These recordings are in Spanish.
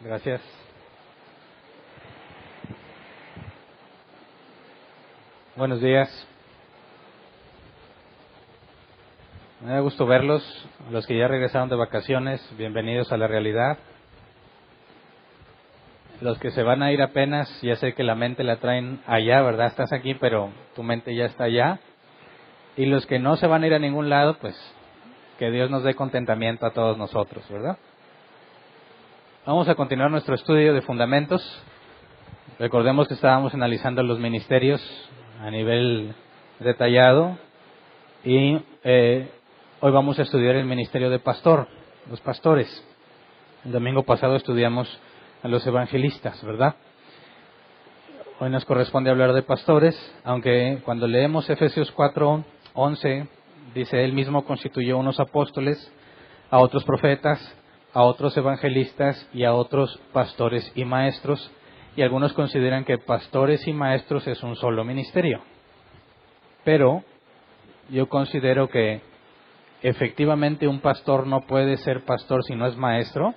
Gracias. Buenos días. Me da gusto verlos. Los que ya regresaron de vacaciones, bienvenidos a la realidad. Los que se van a ir apenas, ya sé que la mente la traen allá, ¿verdad? Estás aquí, pero tu mente ya está allá. Y los que no se van a ir a ningún lado, pues que Dios nos dé contentamiento a todos nosotros, ¿verdad? Vamos a continuar nuestro estudio de fundamentos. Recordemos que estábamos analizando los ministerios a nivel detallado y hoy vamos a estudiar el ministerio de pastor, los pastores. El domingo pasado estudiamos a los evangelistas, ¿verdad? Hoy nos corresponde hablar de pastores, aunque cuando leemos Efesios 4:11, dice, Él mismo constituyó unos apóstoles, a otros profetas, a otros evangelistas y a otros pastores y maestros. Y algunos consideran que pastores y maestros es un solo ministerio. Pero yo considero que efectivamente un pastor no puede ser pastor si no es maestro.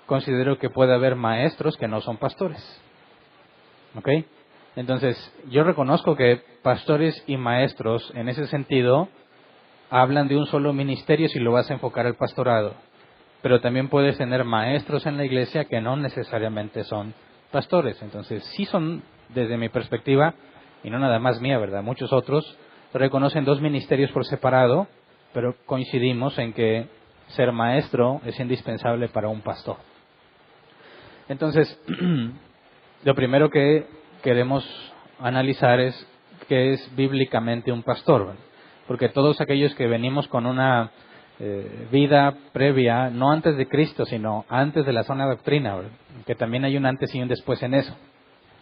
Considero que puede haber maestros que no son pastores. ¿Ok? Entonces, yo reconozco que pastores y maestros, en ese sentido, hablan de un solo ministerio si lo vas a enfocar al pastorado. Pero también puedes tener maestros en la iglesia que no necesariamente son pastores. Entonces, sí son, desde mi perspectiva, y no nada más mía, ¿verdad? Muchos otros reconocen dos ministerios por separado, pero coincidimos en que ser maestro es indispensable para un pastor. Entonces, lo primero que queremos analizar es qué es bíblicamente un pastor, ¿verdad? Porque todos aquellos que venimos con una vida previa, no antes de Cristo, sino antes de la sana doctrina, ¿verdad? Que también hay un antes y un después en eso,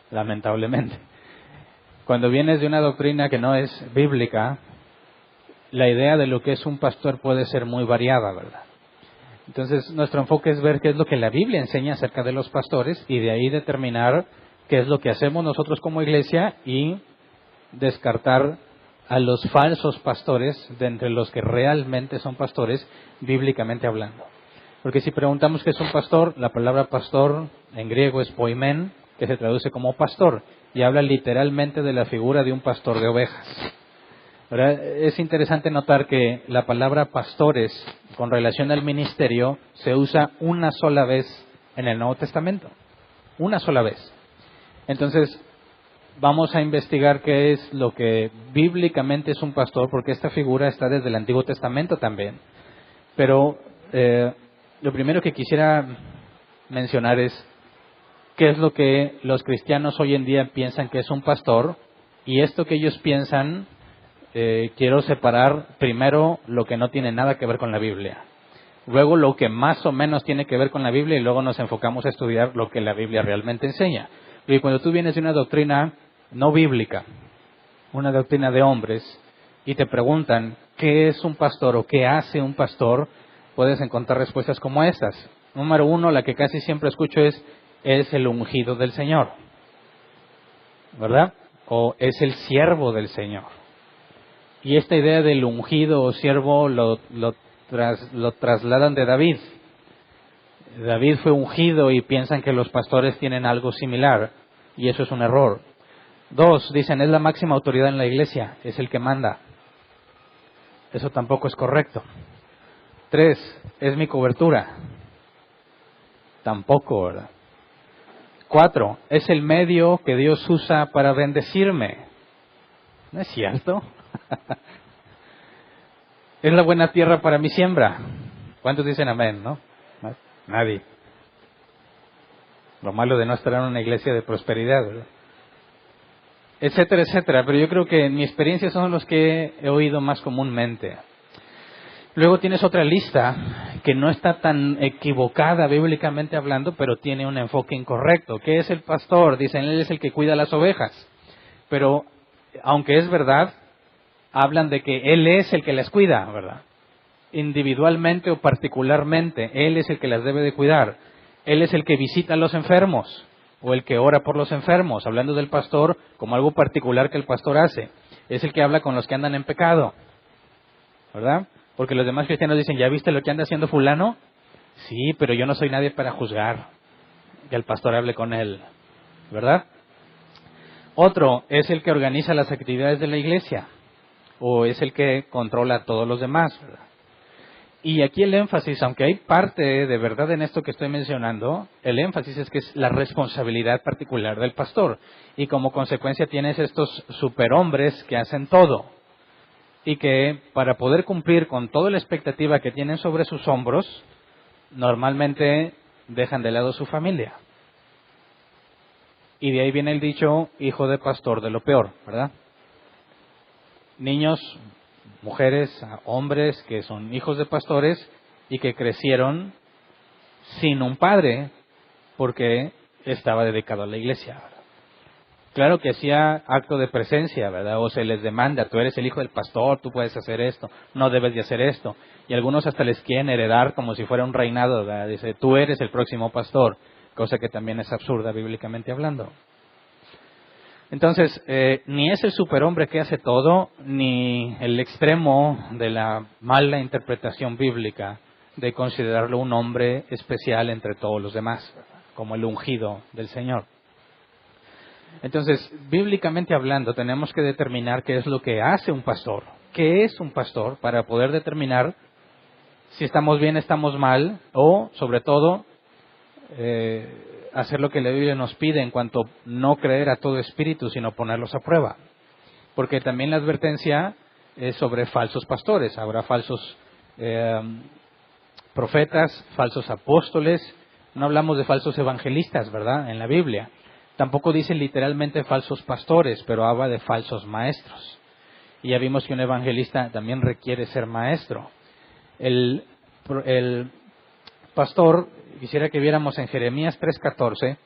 lamentablemente. Cuando vienes de una doctrina que no es bíblica, la idea de lo que es un pastor puede ser muy variada, ¿verdad? Entonces, nuestro enfoque es ver qué es lo que la Biblia enseña acerca de los pastores y de ahí determinar qué es lo que hacemos nosotros como iglesia y descartar a los falsos pastores de entre los que realmente son pastores, bíblicamente hablando. Porque si preguntamos qué es un pastor, la palabra pastor en griego es poimen, que se traduce como pastor, y habla literalmente de la figura de un pastor de ovejas. ¿Verdad? Es interesante notar que la palabra pastores, con relación al ministerio, se usa una sola vez en el Nuevo Testamento. Una sola vez. Entonces, vamos a investigar qué es lo que bíblicamente es un pastor, porque esta figura está desde el Antiguo Testamento también. Pero lo primero que quisiera mencionar es qué es lo que los cristianos hoy en día piensan que es un pastor, y esto que ellos piensan, quiero separar primero lo que no tiene nada que ver con la Biblia, luego lo que más o menos tiene que ver con la Biblia, y luego nos enfocamos a estudiar lo que la Biblia realmente enseña. Porque cuando tú vienes de una doctrina no bíblica, una doctrina de hombres, y te preguntan qué es un pastor o qué hace un pastor, puedes encontrar respuestas como estas. Número uno, la que casi siempre escucho es el ungido del Señor, ¿verdad? O es el siervo del Señor. Y esta idea del ungido o siervo lo trasladan de David. David fue ungido y piensan que los pastores tienen algo similar, y eso es un error. 2, dicen, es la máxima autoridad en la iglesia, es el que manda. Eso tampoco es correcto. 3, es mi cobertura. Tampoco, ¿verdad? 4, es el medio que Dios usa para bendecirme. ¿No es cierto? Es la buena tierra para mi siembra. ¿Cuántos dicen amén, no? Nadie. Lo malo de no estar en una iglesia de prosperidad, ¿verdad? Etcétera, etcétera. Pero yo creo que en mi experiencia son los que he oído más comúnmente. Luego tienes otra lista que no está tan equivocada bíblicamente hablando, pero tiene un enfoque incorrecto. ¿Qué es el pastor? Dicen, él es el que cuida las ovejas. Pero, aunque es verdad, hablan de que él es el que las cuida, ¿verdad? Individualmente o particularmente, él es el que las debe de cuidar. Él es el que visita a los enfermos o el que ora por los enfermos, hablando del pastor como algo particular que el pastor hace. Es el que habla con los que andan en pecado, ¿verdad? Porque los demás cristianos dicen, ¿ya viste lo que anda haciendo fulano? Sí, pero yo no soy nadie para juzgar. que el pastor hable con él, ¿verdad? Otro es el que organiza las actividades de la iglesia, o es el que controla a todos los demás, ¿verdad? Y aquí el énfasis, aunque hay parte de verdad en esto que estoy mencionando, el énfasis es que es la responsabilidad particular del pastor. Y como consecuencia tienes estos superhombres que hacen todo. Y que para poder cumplir con toda la expectativa que tienen sobre sus hombros, normalmente dejan de lado su familia. Y de ahí viene el dicho, hijo de pastor de lo peor, ¿verdad? Niños, mujeres, hombres que son hijos de pastores y que crecieron sin un padre porque estaba dedicado a la iglesia, ¿verdad? Claro que hacía acto de presencia, ¿verdad? O se les demanda, tú eres el hijo del pastor, tú puedes hacer esto, no debes de hacer esto. Y algunos hasta les quieren heredar como si fuera un reinado, ¿verdad? Dice, tú eres el próximo pastor, cosa que también es absurda bíblicamente hablando. Entonces, ni es el superhombre que hace todo, ni el extremo de la mala interpretación bíblica de considerarlo un hombre especial entre todos los demás, como el ungido del Señor. Entonces, bíblicamente hablando, tenemos que determinar qué es lo que hace un pastor. ¿Qué es un pastor? Para poder determinar si estamos bien, estamos mal, o, sobre todo, hacer lo que la Biblia nos pide en cuanto no creer a todo espíritu, sino ponerlos a prueba. Porque también la advertencia es sobre falsos pastores. Habrá falsos profetas, falsos apóstoles. No hablamos de falsos evangelistas, ¿verdad? En la Biblia. Tampoco dice literalmente falsos pastores, pero habla de falsos maestros. Y ya vimos que un evangelista también requiere ser maestro. El pastor, quisiera que viéramos en Jeremías 3:14,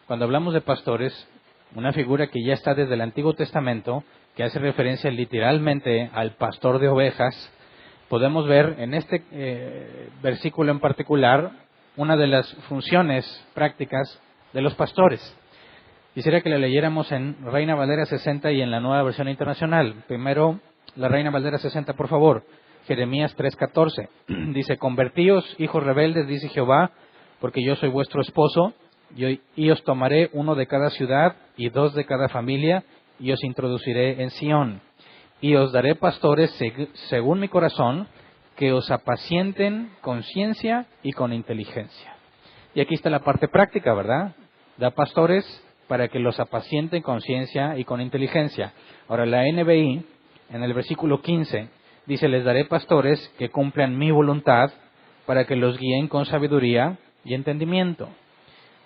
cuando hablamos de pastores, una figura que ya está desde el Antiguo Testamento, que hace referencia literalmente al pastor de ovejas. Podemos ver en este versículo en particular una de las funciones prácticas de los pastores. Quisiera que la leyéramos en Reina Valera 60 y en la Nueva Versión Internacional. Primero, la Reina Valera 60, por favor. Jeremías 3:14. Dice, convertíos, hijos rebeldes, dice Jehová, porque yo soy vuestro esposo, y os tomaré uno de cada ciudad y dos de cada familia, y os introduciré en Sión. Y os daré pastores según mi corazón, que os apacienten con ciencia y con inteligencia. Y aquí está la parte práctica, ¿verdad? Da pastores para que los apacienten con ciencia y con inteligencia. Ahora, la NBI, en el versículo 15, dice, les daré pastores que cumplan mi voluntad para que los guíen con sabiduría y entendimiento.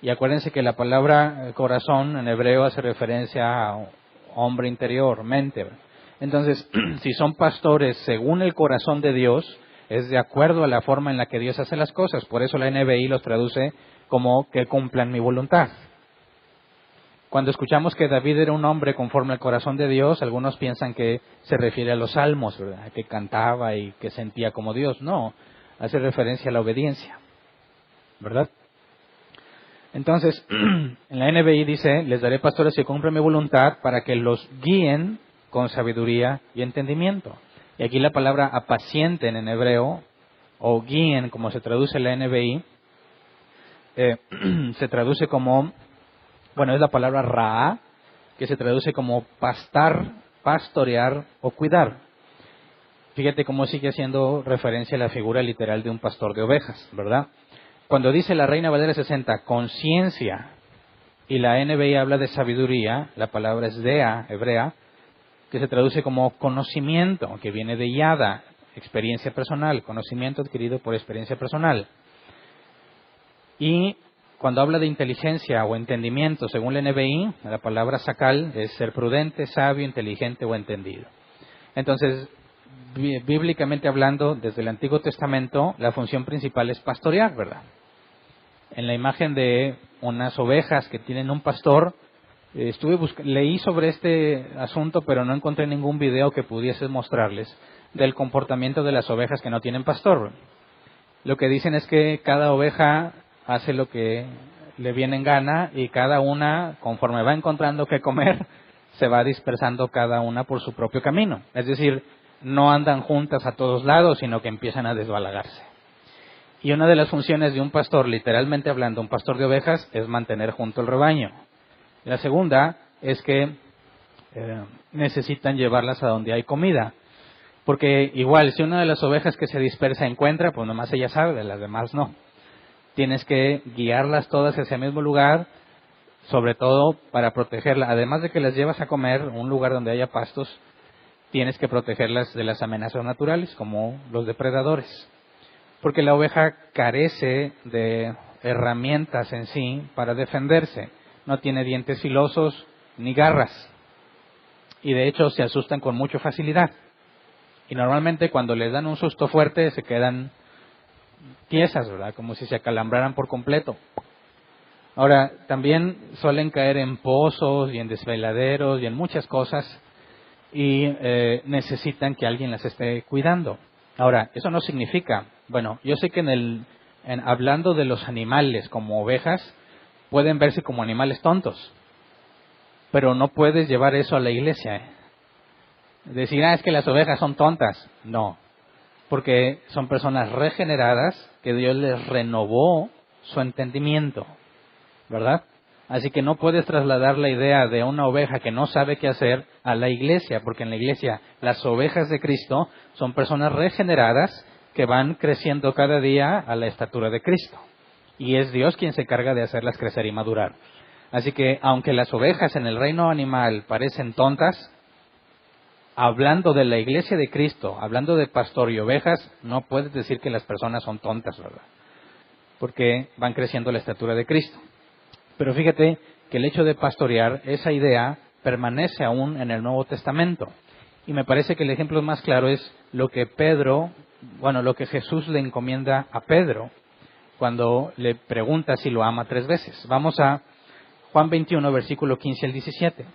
Y acuérdense que la palabra corazón en hebreo hace referencia a hombre interior, mente. Entonces, si son pastores según el corazón de Dios, es de acuerdo a la forma en la que Dios hace las cosas. Por eso la NBI los traduce como que cumplan mi voluntad. Cuando escuchamos que David era un hombre conforme al corazón de Dios, algunos piensan que se refiere a los salmos, ¿verdad? Que cantaba y que sentía como Dios. No, hace referencia a la obediencia, ¿verdad? Entonces, en la NBI dice, les daré pastores que cumplan mi voluntad para que los guíen con sabiduría y entendimiento. Y aquí la palabra apacienten en hebreo, o guíen, como se traduce en la NBI, se traduce como, bueno, es la palabra ra'a, que se traduce como pastar, pastorear o cuidar. Fíjate cómo sigue haciendo referencia a la figura literal de un pastor de ovejas, ¿verdad? Cuando dice la Reina Valera 60, conciencia, y la NBI habla de sabiduría, la palabra es dea, hebrea, que se traduce como conocimiento, que viene de yada, experiencia personal, conocimiento adquirido por experiencia personal. Y cuando habla de inteligencia o entendimiento, según la NBI, la palabra sakal es ser prudente, sabio, inteligente o entendido. Entonces, bíblicamente hablando, desde el Antiguo Testamento, la función principal es pastorear, ¿verdad? En la imagen de unas ovejas que tienen un pastor, leí sobre este asunto, pero no encontré ningún video que pudiese mostrarles del comportamiento de las ovejas que no tienen pastor. Lo que dicen es que cada oveja hace lo que le viene en gana y cada una, conforme va encontrando qué comer, se va dispersando cada una por su propio camino. Es decir, no andan juntas a todos lados, sino que empiezan a desbalagarse. Y una de las funciones de un pastor, literalmente hablando, un pastor de ovejas, es mantener junto el rebaño. La segunda es que necesitan llevarlas a donde hay comida. Porque igual, si una de las ovejas que se dispersa encuentra, pues nomás ella sabe, las demás no. Tienes que guiarlas todas hacia el mismo lugar, sobre todo para protegerlas. Además de que las llevas a comer, un lugar donde haya pastos, tienes que protegerlas de las amenazas naturales, como los depredadores. Porque la oveja carece de herramientas en sí para defenderse. No tiene dientes filosos ni garras. Y de hecho se asustan con mucha facilidad. Y normalmente cuando les dan un susto fuerte se quedan tiesas, ¿verdad? Como si se acalambraran por completo. Ahora, también suelen caer en pozos y en desveladeros y en muchas cosas y necesitan que alguien las esté cuidando. Ahora, eso no significa, bueno, yo sé que hablando de los animales como ovejas, pueden verse como animales tontos, pero no puedes llevar eso a la iglesia. Decir, es que las ovejas son tontas. No, porque son personas regeneradas que Dios les renovó su entendimiento, ¿verdad? Así que no puedes trasladar la idea de una oveja que no sabe qué hacer a la iglesia, porque en la iglesia las ovejas de Cristo son personas regeneradas que van creciendo cada día a la estatura de Cristo. Y es Dios quien se carga de hacerlas crecer y madurar. Así que aunque las ovejas en el reino animal parecen tontas, hablando de la iglesia de Cristo, hablando de pastor y ovejas, no puedes decir que las personas son tontas, ¿verdad? Porque van creciendo a la estatura de Cristo. Pero fíjate que el hecho de pastorear, esa idea permanece aún en el Nuevo Testamento. Y me parece que el ejemplo más claro es lo que lo que Jesús le encomienda a Pedro cuando le pregunta si lo ama 3 veces. Vamos a Juan 21, versículo 15 al 17.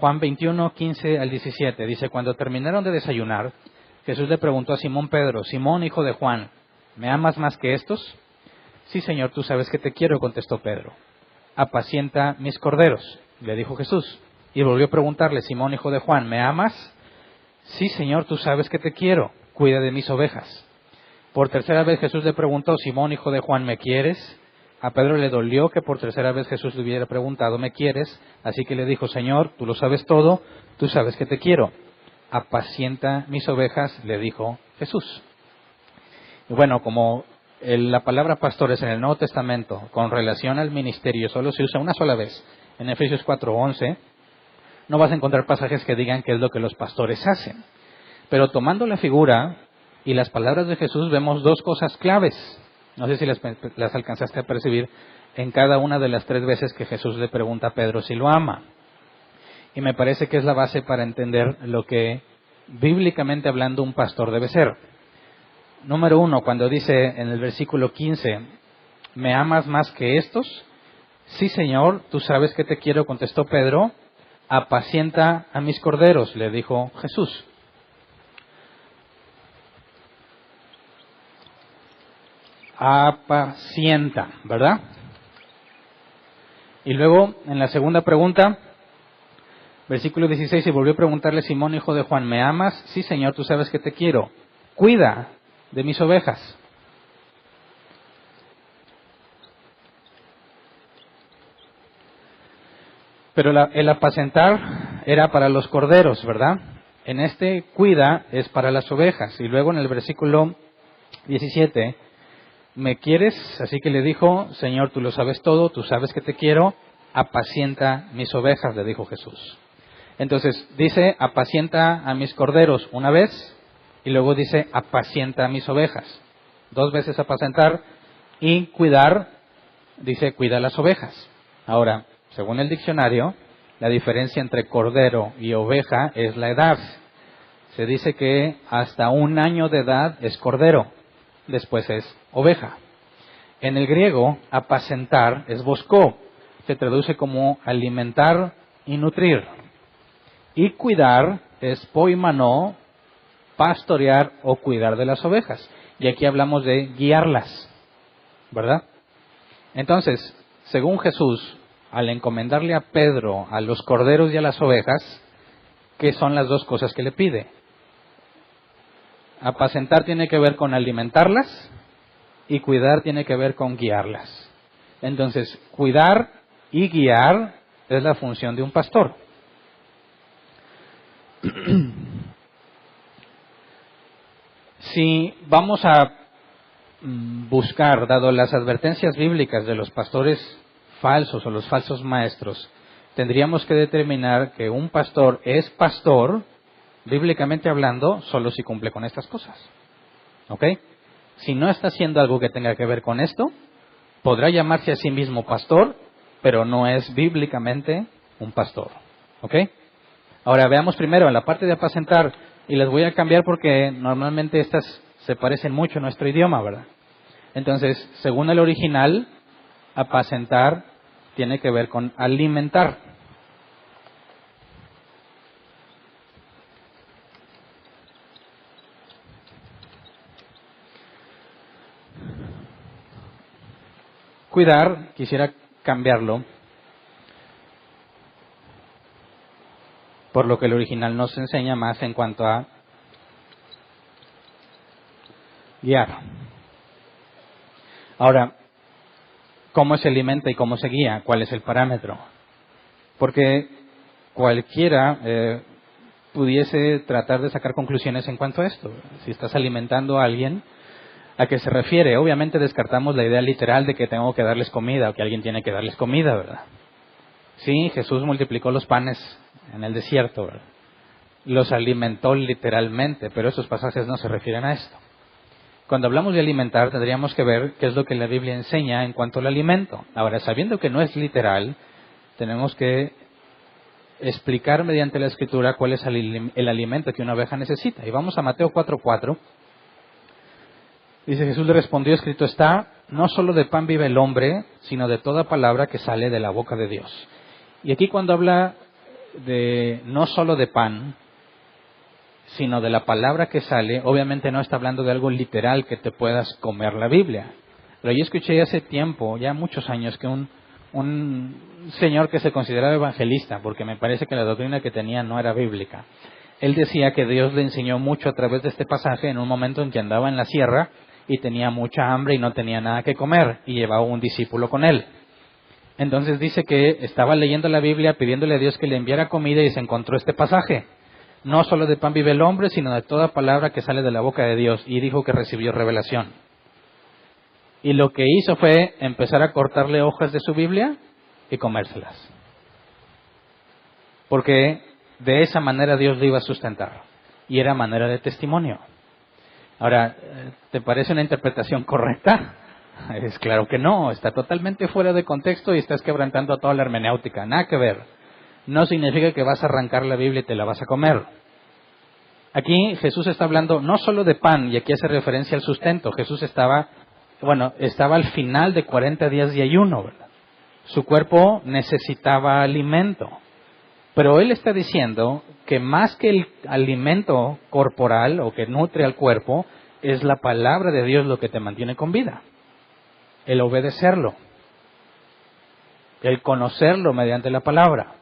Juan 21, 15 al 17. Dice, cuando terminaron de desayunar, Jesús le preguntó a Simón Pedro, Simón, hijo de Juan, ¿me amas más que estos? Sí, Señor, tú sabes que te quiero, contestó Pedro. Apacienta mis corderos, le dijo Jesús. Y volvió a preguntarle, Simón, hijo de Juan, ¿me amas? Sí, Señor, tú sabes que te quiero, cuida de mis ovejas. Por 3ª vez Jesús le preguntó, Simón, hijo de Juan, ¿me quieres? A Pedro le dolió que por 3ª vez Jesús le hubiera preguntado, ¿me quieres? Así que le dijo, Señor, tú lo sabes todo, tú sabes que te quiero. Apacienta mis ovejas, le dijo Jesús. Y bueno, como la palabra pastores en el Nuevo Testamento con relación al ministerio solo se usa una sola vez, en Efesios 4:11, no vas a encontrar pasajes que digan qué es lo que los pastores hacen. Pero tomando la figura y las palabras de Jesús vemos 2 cosas claves. No sé si las alcanzaste a percibir en cada una de las 3 veces que Jesús le pregunta a Pedro si lo ama. Y me parece que es la base para entender lo que bíblicamente hablando un pastor debe ser. Número 1, cuando dice en el versículo 15, ¿me amas más que estos? Sí, Señor, tú sabes que te quiero, contestó Pedro. Apacienta a mis corderos, le dijo Jesús. Apacienta, ¿verdad? Y luego, en la segunda pregunta, versículo 16, y volvió a preguntarle Simón, hijo de Juan, ¿me amas? Sí, Señor, tú sabes que te quiero. Cuida de mis ovejas. Pero el apacentar era para los corderos, ¿verdad? En este cuida es para las ovejas. Y luego en el versículo 17, ¿me quieres? Así que le dijo, Señor, tú lo sabes todo, tú sabes que te quiero, apacienta mis ovejas, le dijo Jesús. Entonces dice, apacienta a mis corderos una vez, y luego dice, apacienta a mis ovejas. 2 veces apacentar, y cuidar, dice, cuida las ovejas. Ahora, según el diccionario, la diferencia entre cordero y oveja es la edad. Se dice que hasta 1 año de edad es cordero, después es oveja. En el griego, apacentar es boskó, se traduce como alimentar y nutrir. Y cuidar es poimanó, pastorear o cuidar de las ovejas. Y aquí hablamos de guiarlas, ¿verdad? Entonces, según Jesús, al encomendarle a Pedro a los corderos y a las ovejas, ¿qué son las 2 cosas que le pide? Apacentar tiene que ver con alimentarlas y cuidar tiene que ver con guiarlas. Entonces, cuidar y guiar es la función de un pastor. Si vamos a buscar, dado las advertencias bíblicas de los pastores falsos o los falsos maestros, tendríamos que determinar que un pastor es pastor, bíblicamente hablando, solo si cumple con estas cosas. ¿Ok? Si no está haciendo algo que tenga que ver con esto, podrá llamarse a sí mismo pastor, pero no es bíblicamente un pastor. ¿Ok? Ahora veamos primero en la parte de apacentar, y las voy a cambiar porque normalmente estas se parecen mucho a nuestro idioma, ¿verdad? Entonces, según el original, apacentar tiene que ver con alimentar. Cuidar, quisiera cambiarlo por lo que el original nos enseña más en cuanto a guiar. Ahora, ¿cómo se alimenta y cómo se guía? ¿Cuál es el parámetro? Porque cualquiera pudiese tratar de sacar conclusiones en cuanto a esto. Si estás alimentando a alguien, ¿a qué se refiere? Obviamente descartamos la idea literal de que tengo que darles comida o que alguien tiene que darles comida, ¿verdad? Sí, Jesús multiplicó los panes en el desierto, ¿verdad? Los alimentó literalmente, pero esos pasajes no se refieren a esto. Cuando hablamos de alimentar, tendríamos que ver qué es lo que la Biblia enseña en cuanto al alimento. Ahora, sabiendo que no es literal, tenemos que explicar mediante la Escritura cuál es el alimento que una oveja necesita. Y vamos a Mateo 4:4. Dice: Jesús le respondió, escrito está, no solo de pan vive el hombre, sino de toda palabra que sale de la boca de Dios. Y aquí cuando habla de no solo de pan, sino de la palabra que sale, obviamente no está hablando de algo literal que te puedas comer la Biblia. Pero yo escuché hace tiempo, ya muchos años, que un señor que se consideraba evangelista, porque me parece que la doctrina que tenía no era bíblica, él decía que Dios le enseñó mucho a través de este pasaje en un momento en que andaba en la sierra y tenía mucha hambre y no tenía nada que comer, y llevaba un discípulo con él. Entonces dice que estaba leyendo la Biblia pidiéndole a Dios que le enviara comida y se encontró este pasaje. No solo de pan vive el hombre, sino de toda palabra que sale de la boca de Dios. Y dijo que recibió revelación. Y lo que hizo fue empezar a cortarle hojas de su Biblia y comérselas. Porque de esa manera Dios le iba a sustentar. Y era manera de testimonio. Ahora, ¿te parece una interpretación correcta? Es claro que no, está totalmente fuera de contexto y estás quebrantando toda la hermenéutica. Nada que ver. No significa que vas a arrancar la Biblia y te la vas a comer. Aquí Jesús está hablando no solo de pan, y aquí hace referencia al sustento. Jesús estaba al final de 40 días de ayuno, ¿verdad? Su cuerpo necesitaba alimento. Pero Él está diciendo que más que el alimento corporal o que nutre al cuerpo, es la palabra de Dios lo que te mantiene con vida. El obedecerlo. El conocerlo mediante la palabra.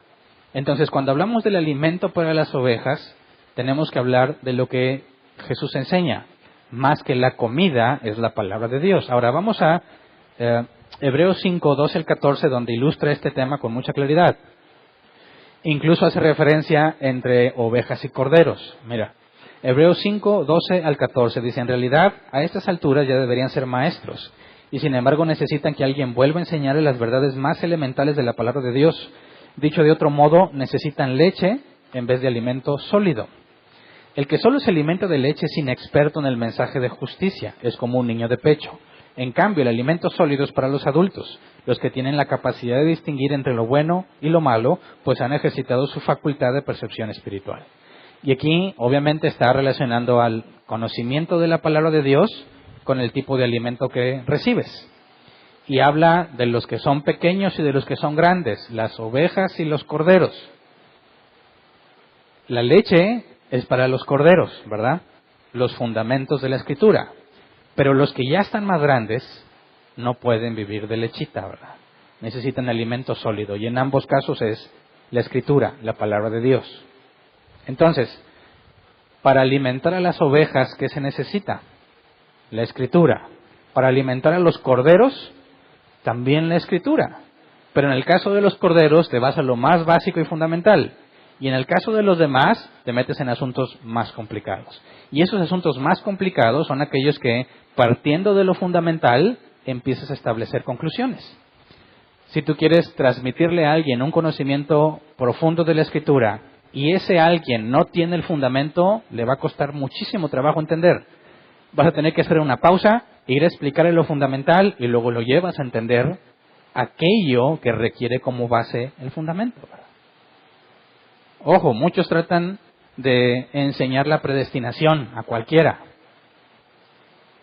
Entonces, cuando hablamos del alimento para las ovejas, tenemos que hablar de lo que Jesús enseña. Más que la comida es la palabra de Dios. Ahora vamos a Hebreos 5:12-14, donde ilustra este tema con mucha claridad. Incluso hace referencia entre ovejas y corderos. Mira, Hebreos 5:12-14 dice: en realidad, a estas alturas ya deberían ser maestros, y sin embargo necesitan que alguien vuelva a enseñarles las verdades más elementales de la palabra de Dios. Dicho de otro modo, necesitan leche en vez de alimento sólido. El que solo se alimenta de leche es inexperto en el mensaje de justicia, es como un niño de pecho. En cambio, el alimento sólido es para los adultos, los que tienen la capacidad de distinguir entre lo bueno y lo malo, pues han ejercitado su facultad de percepción espiritual. Y aquí, obviamente, está relacionando al conocimiento de la palabra de Dios con el tipo de alimento que recibes. Y habla de los que son pequeños y de los que son grandes, las ovejas y los corderos. La leche es para los corderos, ¿verdad? Los fundamentos de la Escritura. Pero los que ya están más grandes no pueden vivir de lechita, ¿verdad? Necesitan alimento sólido. Y en ambos casos es la Escritura, la palabra de Dios. Entonces, Para alimentar a las ovejas, ¿qué se necesita? La Escritura. Para alimentar a los corderos, también la Escritura. Pero en el caso de los corderos te vas a lo más básico y fundamental. Y en el caso de los demás te metes en asuntos más complicados. Y esos asuntos más complicados son aquellos que, partiendo de lo fundamental, empiezas a establecer conclusiones. Si tú quieres transmitirle a alguien un conocimiento profundo de la Escritura y ese alguien no tiene el fundamento, le va a costar muchísimo trabajo entender. Vas a tener que hacer una pausa, ir a explicarle lo fundamental y luego lo llevas a entender aquello que requiere como base el fundamento. Ojo, muchos tratan de enseñar la predestinación a cualquiera.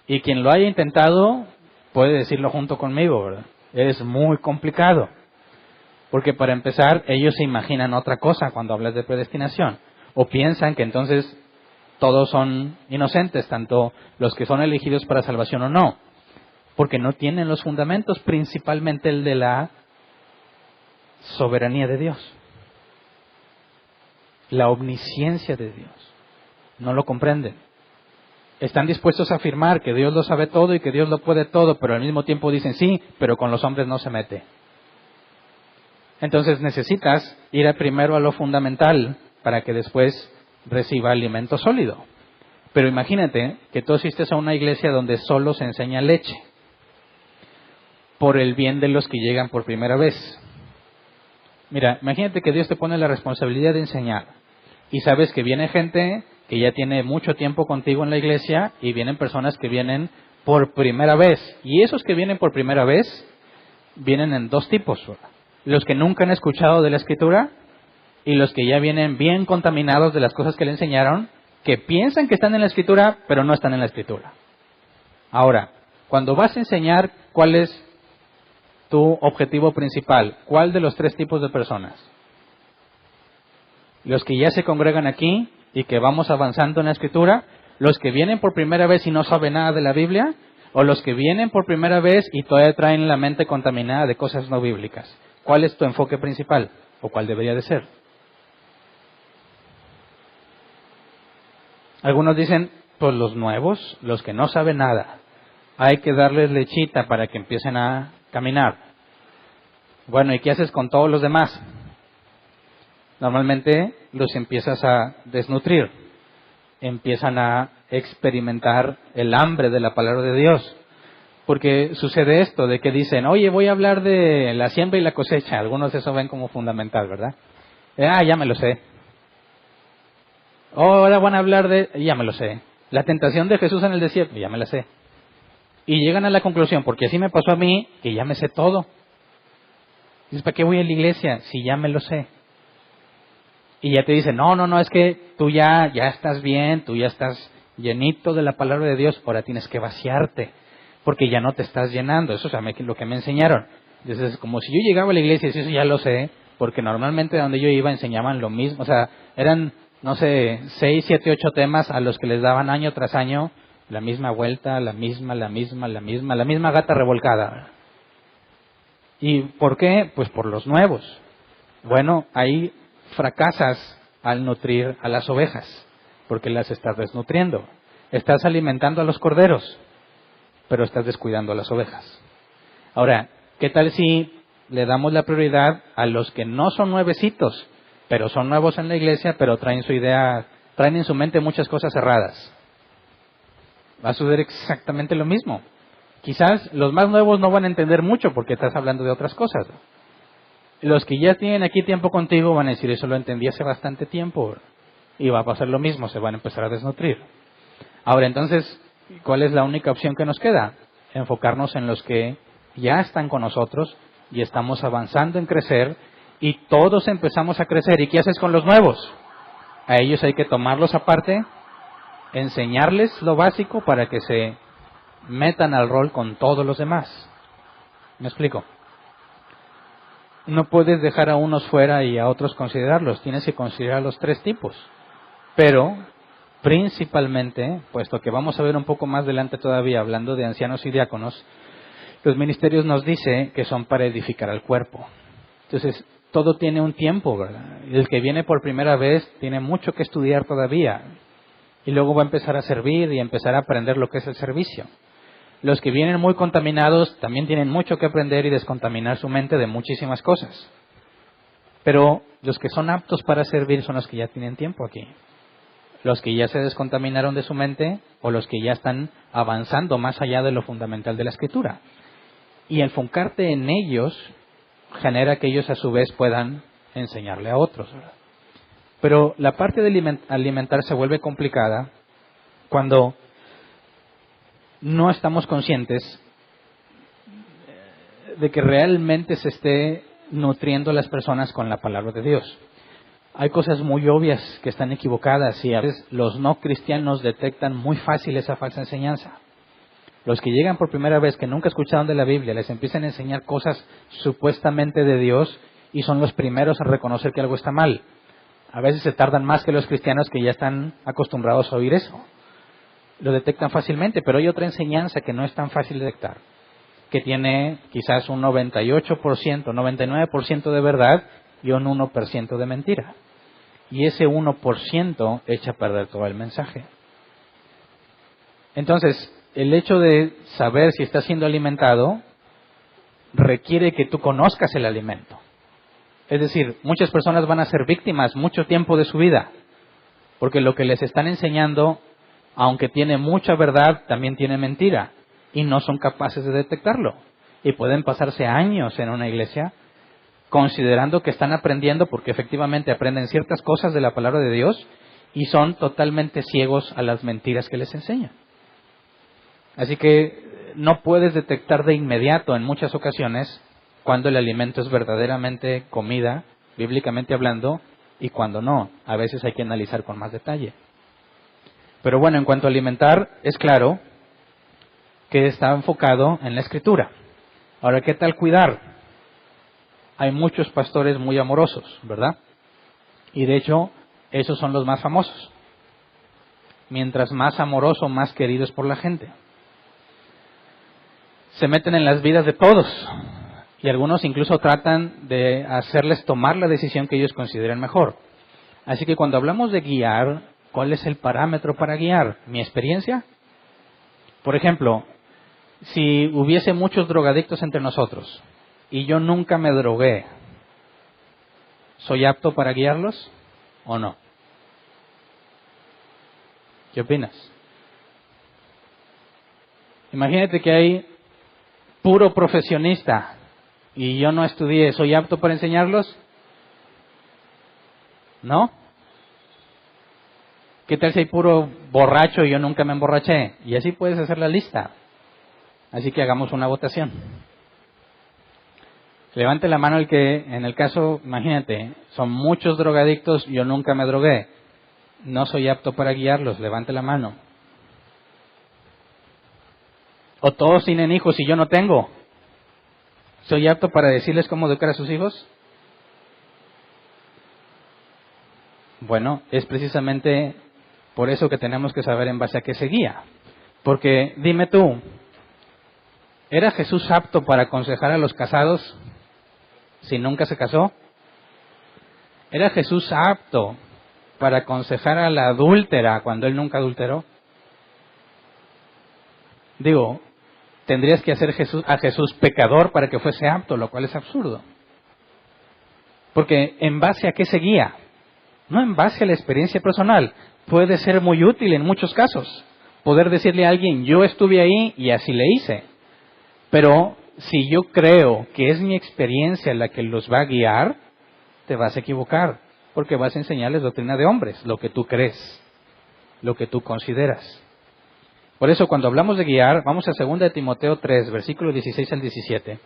Y quien lo haya intentado puede decirlo junto conmigo, ¿verdad? Es muy complicado. Porque para empezar, ellos se imaginan otra cosa cuando hablas de predestinación. O piensan que entonces todos son inocentes, tanto los que son elegidos para salvación o no. Porque no tienen los fundamentos, principalmente el de la soberanía de Dios. La omnisciencia de Dios. No lo comprenden. Están dispuestos a afirmar que Dios lo sabe todo y que Dios lo puede todo, pero al mismo tiempo dicen sí, pero con los hombres no se mete. Entonces necesitas ir primero a lo fundamental para que después reciba alimento sólido. Pero imagínate que tú asistes a una iglesia donde solo se enseña leche, por el bien de los que llegan por primera vez. Mira, imagínate que Dios te pone la responsabilidad de enseñar y sabes que viene gente que ya tiene mucho tiempo contigo en la iglesia y vienen personas que vienen por primera vez. Y esos que vienen por primera vez vienen en dos tipos. Los que nunca han escuchado de la Escritura y los que ya vienen bien contaminados de las cosas que le enseñaron, que piensan que están en la Escritura, pero no están en la Escritura. Ahora, cuando vas a enseñar, ¿cuál es tu objetivo principal? ¿Cuál de los tres tipos de personas? Los que ya se congregan aquí y que vamos avanzando en la Escritura, los que vienen por primera vez y no saben nada de la Biblia, o los que vienen por primera vez y todavía traen la mente contaminada de cosas no bíblicas. ¿Cuál es tu enfoque principal? ¿O cuál debería de ser? Algunos dicen, pues los nuevos, los que no saben nada, hay que darles lechita para que empiecen a caminar. Bueno, ¿y qué haces con todos los demás? Normalmente los empiezas a desnutrir, empiezan a experimentar el hambre de la palabra de Dios. Porque sucede esto, de que dicen, oye, voy a hablar de la siembra y la cosecha. Algunos eso ven como fundamental, ¿verdad? Ya me lo sé. Ahora van a hablar de, ya me lo sé. La tentación de Jesús en el desierto, ya me la sé. Y llegan a la conclusión, porque así me pasó a mí, que ya me sé todo. Dices, ¿para qué voy a la iglesia si ya me lo sé? Y ya te dicen, no, es que tú ya estás bien, tú ya estás llenito de la palabra de Dios, ahora tienes que vaciarte, porque ya no te estás llenando. Eso es lo que me enseñaron. Entonces, como si yo llegaba a la iglesia y eso ya lo sé, porque normalmente donde yo iba enseñaban lo mismo, o sea, eran, 6, 7, 8 temas a los que les daban año tras año, la misma vuelta, la misma gata revolcada. ¿Y por qué? Pues por los nuevos. Bueno, ahí fracasas al nutrir a las ovejas, porque las estás desnutriendo. Estás alimentando a los corderos, pero estás descuidando a las ovejas. Ahora, ¿qué tal si le damos la prioridad a los que no son nuevecitos, pero son nuevos en la iglesia, pero traen en su mente muchas cosas cerradas? Va a suceder exactamente lo mismo. Quizás los más nuevos no van a entender mucho porque estás hablando de otras cosas. Los que ya tienen aquí tiempo contigo van a decir, eso lo entendí hace bastante tiempo. Y va a pasar lo mismo, se van a empezar a desnutrir. Ahora, entonces, ¿cuál es la única opción que nos queda? Enfocarnos en los que ya están con nosotros y estamos avanzando en crecer y todos empezamos a crecer. ¿Y qué haces con los nuevos? A ellos hay que tomarlos aparte, enseñarles lo básico para que se metan al rol con todos los demás. ¿Me explico? No puedes dejar a unos fuera y a otros considerarlos. Tienes que considerar los tres tipos. Pero, principalmente, puesto que vamos a ver un poco más adelante todavía, hablando de ancianos y diáconos, los ministerios nos dice que son para edificar al cuerpo. Entonces, todo tiene un tiempo, ¿verdad? El que viene por primera vez tiene mucho que estudiar todavía. y luego va a empezar a servir y empezar a aprender lo que es el servicio. Los que vienen muy contaminados también tienen mucho que aprender y descontaminar su mente de muchísimas cosas. Pero los que son aptos para servir son los que ya tienen tiempo aquí. Los que ya se descontaminaron de su mente o los que ya están avanzando más allá de lo fundamental de la Escritura. Y enfocarte en ellos genera que ellos a su vez puedan enseñarle a otros, ¿verdad? Pero la parte de alimentar se vuelve complicada cuando no estamos conscientes de que realmente se esté nutriendo a las personas con la palabra de Dios. Hay cosas muy obvias que están equivocadas y a veces los no cristianos detectan muy fácil esa falsa enseñanza. Los que llegan por primera vez, que nunca escucharon de la Biblia, les empiezan a enseñar cosas supuestamente de Dios y son los primeros a reconocer que algo está mal. A veces se tardan más que los cristianos que ya están acostumbrados a oír eso. Lo detectan fácilmente, pero hay otra enseñanza que no es tan fácil de detectar, que tiene quizás un 98%, 99% de verdad y un 1% de mentira. Y ese 1% echa a perder todo el mensaje. Entonces, el hecho de saber si está siendo alimentado requiere que tú conozcas el alimento. Es decir, muchas personas van a ser víctimas mucho tiempo de su vida, porque lo que les están enseñando, aunque tiene mucha verdad, también tiene mentira, y no son capaces de detectarlo. Y pueden pasarse años en una iglesia considerando que están aprendiendo, porque efectivamente aprenden ciertas cosas de la palabra de Dios, y son totalmente ciegos a las mentiras que les enseñan. Así que no puedes detectar de inmediato en muchas ocasiones cuando el alimento es verdaderamente comida, bíblicamente hablando, y cuando no. A veces hay que analizar con más detalle. Pero bueno, en cuanto a alimentar, es claro que está enfocado en la Escritura. Ahora, ¿qué tal cuidar? Hay muchos pastores muy amorosos, ¿verdad? Y de hecho, esos son los más famosos. Mientras más amoroso, más queridos por la gente. Se meten en las vidas de todos. Y algunos incluso tratan de hacerles tomar la decisión que ellos consideren mejor. Así que cuando hablamos de guiar, ¿cuál es el parámetro para guiar? ¿Mi experiencia? Por ejemplo, si hubiese muchos drogadictos entre nosotros y yo nunca me drogué, ¿soy apto para guiarlos o no? ¿Qué opinas? Imagínate que hay puro profesionista y yo no estudié, ¿soy apto para enseñarlos? ¿No? ¿Qué tal si hay puro borracho y yo nunca me emborraché? Y así puedes hacer la lista. Así que hagamos una votación. Levante la mano el que, en el caso, imagínate, son muchos drogadictos, yo nunca me drogué. No soy apto para guiarlos, levante la mano. O todos tienen hijos y yo no tengo. ¿Soy apto para decirles cómo educar a sus hijos? Bueno, es precisamente por eso que tenemos que saber en base a qué se guía. Porque dime tú, ¿era Jesús apto para aconsejar a los casados si nunca se casó? ¿Era Jesús apto para aconsejar a la adúltera cuando él nunca adulteró? Digo, tendrías que hacer a Jesús pecador para que fuese apto, lo cual es absurdo. Porque ¿en base a qué se guía? No en base a la experiencia personal. Puede ser muy útil en muchos casos poder decirle a alguien, yo estuve ahí y así le hice. Pero si yo creo que es mi experiencia la que los va a guiar, te vas a equivocar, porque vas a enseñarles doctrina de hombres, lo que tú crees, lo que tú consideras. Por eso cuando hablamos de guiar, vamos a 2 de Timoteo 3, versículos 16 al 17.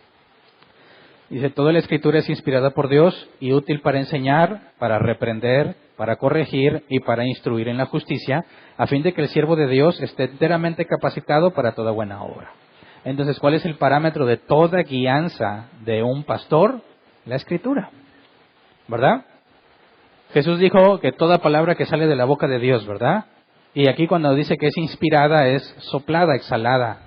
Dice, toda la Escritura es inspirada por Dios y útil para enseñar, para reprender, para corregir y para instruir en la justicia, a fin de que el siervo de Dios esté enteramente capacitado para toda buena obra. Entonces, ¿cuál es el parámetro de toda guianza de un pastor? La Escritura, ¿verdad? Jesús dijo que toda palabra que sale de la boca de Dios, ¿verdad? Y aquí cuando dice que es inspirada, es soplada, exhalada.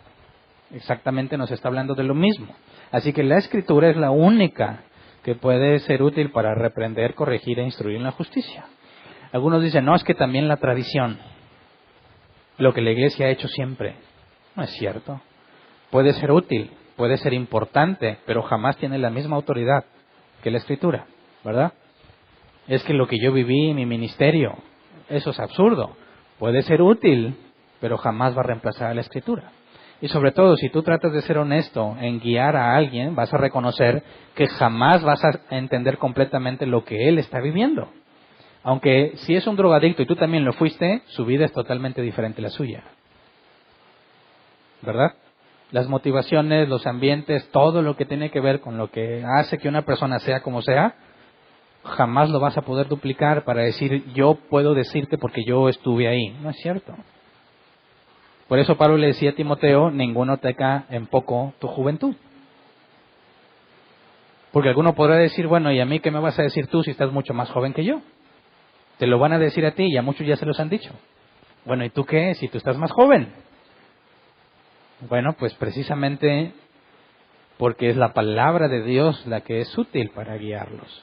Exactamente nos está hablando de lo mismo. Así que la Escritura es la única que puede ser útil para reprender, corregir e instruir en la justicia. Algunos dicen, no, es que también la tradición. lo que la iglesia ha hecho siempre. No es cierto. Puede ser útil, puede ser importante, pero jamás tiene la misma autoridad que la Escritura, ¿verdad? Es que lo que yo viví en mi ministerio, eso es absurdo. Puede ser útil, pero jamás va a reemplazar a la Escritura. Y sobre todo, si tú tratas de ser honesto en guiar a alguien, vas a reconocer que jamás vas a entender completamente lo que él está viviendo. Aunque si es un drogadicto y tú también lo fuiste, su vida es totalmente diferente a la suya. ¿Verdad? Las motivaciones, los ambientes, todo lo que tiene que ver con lo que hace que una persona sea como sea, jamás lo vas a poder duplicar para decir, yo puedo decirte porque yo estuve ahí. No es cierto. Por eso Pablo le decía a Timoteo, ninguno teca en poco tu juventud. Porque alguno podrá decir, bueno, ¿y a mí qué me vas a decir tú si estás mucho más joven que yo? Te lo van a decir a ti y a muchos ya se los han dicho. Bueno, ¿y tú qué si tú estás más joven? Bueno, pues precisamente porque es la palabra de Dios la que es útil para guiarlos.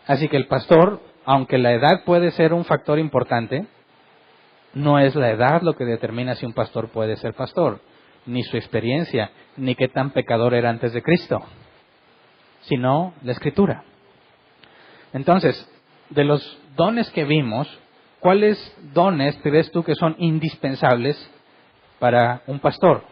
Así que el pastor, aunque la edad puede ser un factor importante, no es la edad lo que determina si un pastor puede ser pastor, ni su experiencia, ni qué tan pecador era antes de Cristo, sino la Escritura. Entonces, de los dones que vimos, ¿cuáles dones crees tú que son indispensables para un pastor?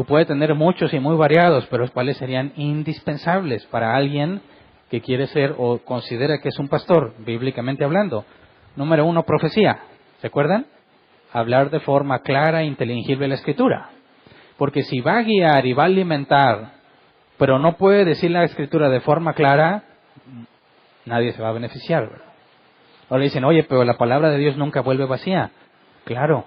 Puede tener muchos y muy variados, pero ¿cuáles serían indispensables para alguien que quiere ser o considera que es un pastor, bíblicamente hablando? Número 1, profecía. ¿Se acuerdan? Hablar de forma clara e inteligible la Escritura. Porque si va a guiar y va a alimentar, pero no puede decir la Escritura de forma clara, nadie se va a beneficiar, ¿verdad? Ahora dicen, oye, pero la palabra de Dios nunca vuelve vacía. Claro,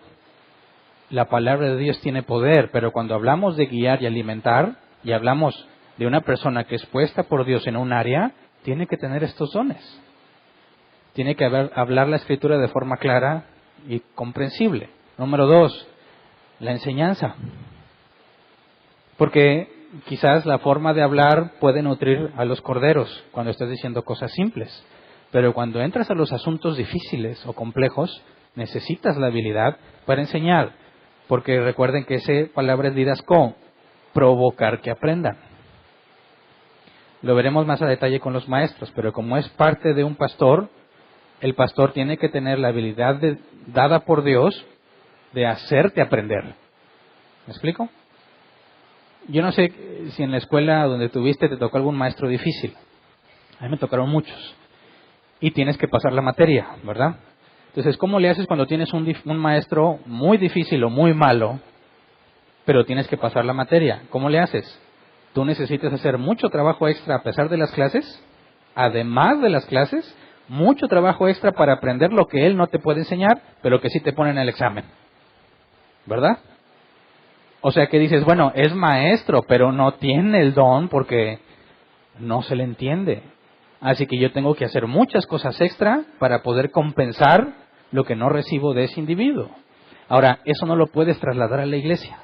la palabra de Dios tiene poder, pero cuando hablamos de guiar y alimentar, y hablamos de una persona que es puesta por Dios en un área, tiene que tener estos dones. Tiene que hablar la Escritura de forma clara y comprensible. Número 2, la enseñanza. Porque quizás la forma de hablar puede nutrir a los corderos cuando estás diciendo cosas simples. Pero cuando entras a los asuntos difíciles o complejos, necesitas la habilidad para enseñar. Porque recuerden que esa palabra es didasco, provocar que aprendan. Lo veremos más a detalle con los maestros, pero como es parte de un pastor, el pastor tiene que tener la habilidad dada por Dios de hacerte aprender. ¿Me explico? Yo no sé si en la escuela donde tuviste te tocó algún maestro difícil. A mí me tocaron muchos. Y tienes que pasar la materia, ¿verdad? Entonces, ¿cómo le haces cuando tienes un maestro muy difícil o muy malo, pero tienes que pasar la materia? ¿Cómo le haces? Tú necesitas hacer mucho trabajo extra a pesar de las clases, además de las clases, mucho trabajo extra para aprender lo que él no te puede enseñar, pero que sí te pone en el examen. ¿Verdad? O sea que dices, bueno, es maestro, pero no tiene el don porque no se le entiende. Así que yo tengo que hacer muchas cosas extra para poder compensar lo que no recibo de ese individuo. Ahora, eso no lo puedes trasladar a la iglesia.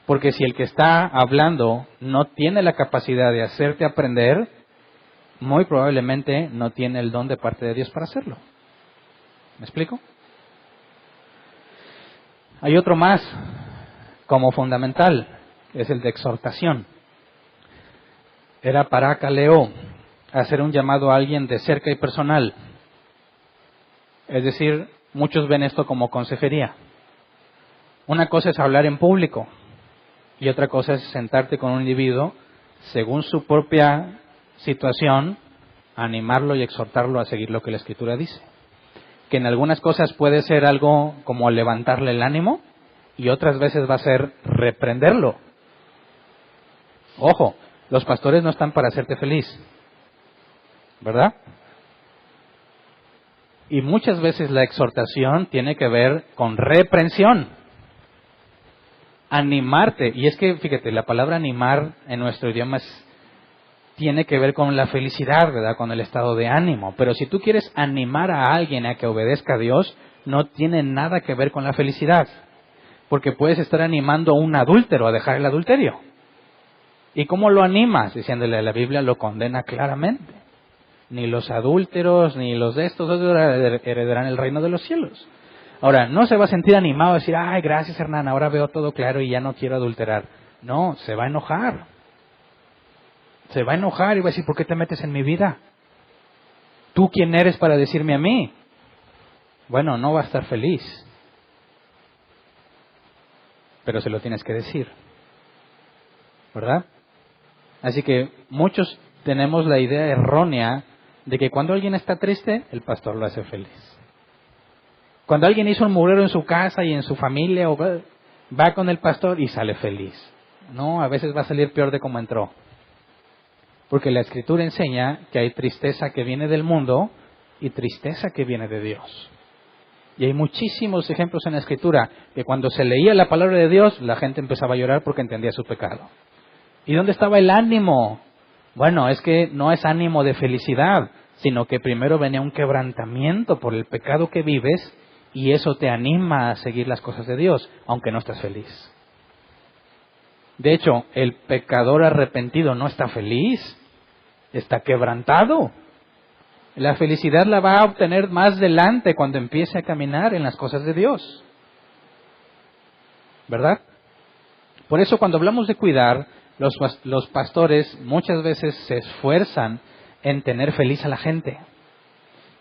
Porque si el que está hablando no tiene la capacidad de hacerte aprender, muy probablemente no tiene el don de parte de Dios para hacerlo. ¿Me explico? Hay otro más, como fundamental, es el de exhortación. Era parákaleo, hacer un llamado a alguien de cerca y personal. Es decir, muchos ven esto como consejería. Una cosa es hablar en público y otra cosa es sentarte con un individuo según su propia situación, animarlo y exhortarlo a seguir lo que la Escritura dice. Que en algunas cosas puede ser algo como levantarle el ánimo y otras veces va a ser reprenderlo. Ojo, los pastores no están para hacerte feliz, ¿verdad? Y muchas veces la exhortación tiene que ver con reprensión. Animarte, y es que fíjate, la palabra animar en nuestro idioma tiene que ver con la felicidad, ¿verdad? Con el estado de ánimo. Pero si tú quieres animar a alguien a que obedezca a Dios, no tiene nada que ver con la felicidad. Porque puedes estar animando a un adúltero a dejar el adulterio. ¿Y cómo lo animas? Diciéndole, la Biblia lo condena claramente. ni los adúlteros, ni los de estos heredarán el reino de los cielos. Ahora, no se va a sentir animado a decir, ay, gracias Hernán, ahora veo todo claro y ya no quiero adulterar. No, se va a enojar. Se va a enojar y va a decir, ¿por qué te metes en mi vida? ¿Tú quién eres para decirme a mí? Bueno, no va a estar feliz. Pero se lo tienes que decir. ¿Verdad? Así que muchos tenemos la idea errónea de que cuando alguien está triste, el pastor lo hace feliz. Cuando alguien hizo un mugrero en su casa y en su familia, va con el pastor y sale feliz. No, a veces va a salir peor de como entró. Porque la Escritura enseña que hay tristeza que viene del mundo y tristeza que viene de Dios. Y hay muchísimos ejemplos en la Escritura que cuando se leía la palabra de Dios, la gente empezaba a llorar porque entendía su pecado. ¿Y dónde estaba el ánimo? Bueno, es que no es ánimo de felicidad, sino que primero venía un quebrantamiento por el pecado que vives y eso te anima a seguir las cosas de Dios, aunque no estás feliz. De hecho, el pecador arrepentido no está feliz, está quebrantado. La felicidad la va a obtener más adelante cuando empiece a caminar en las cosas de Dios. ¿Verdad? Por eso cuando hablamos de cuidar, los pastores muchas veces se esfuerzan en tener feliz a la gente.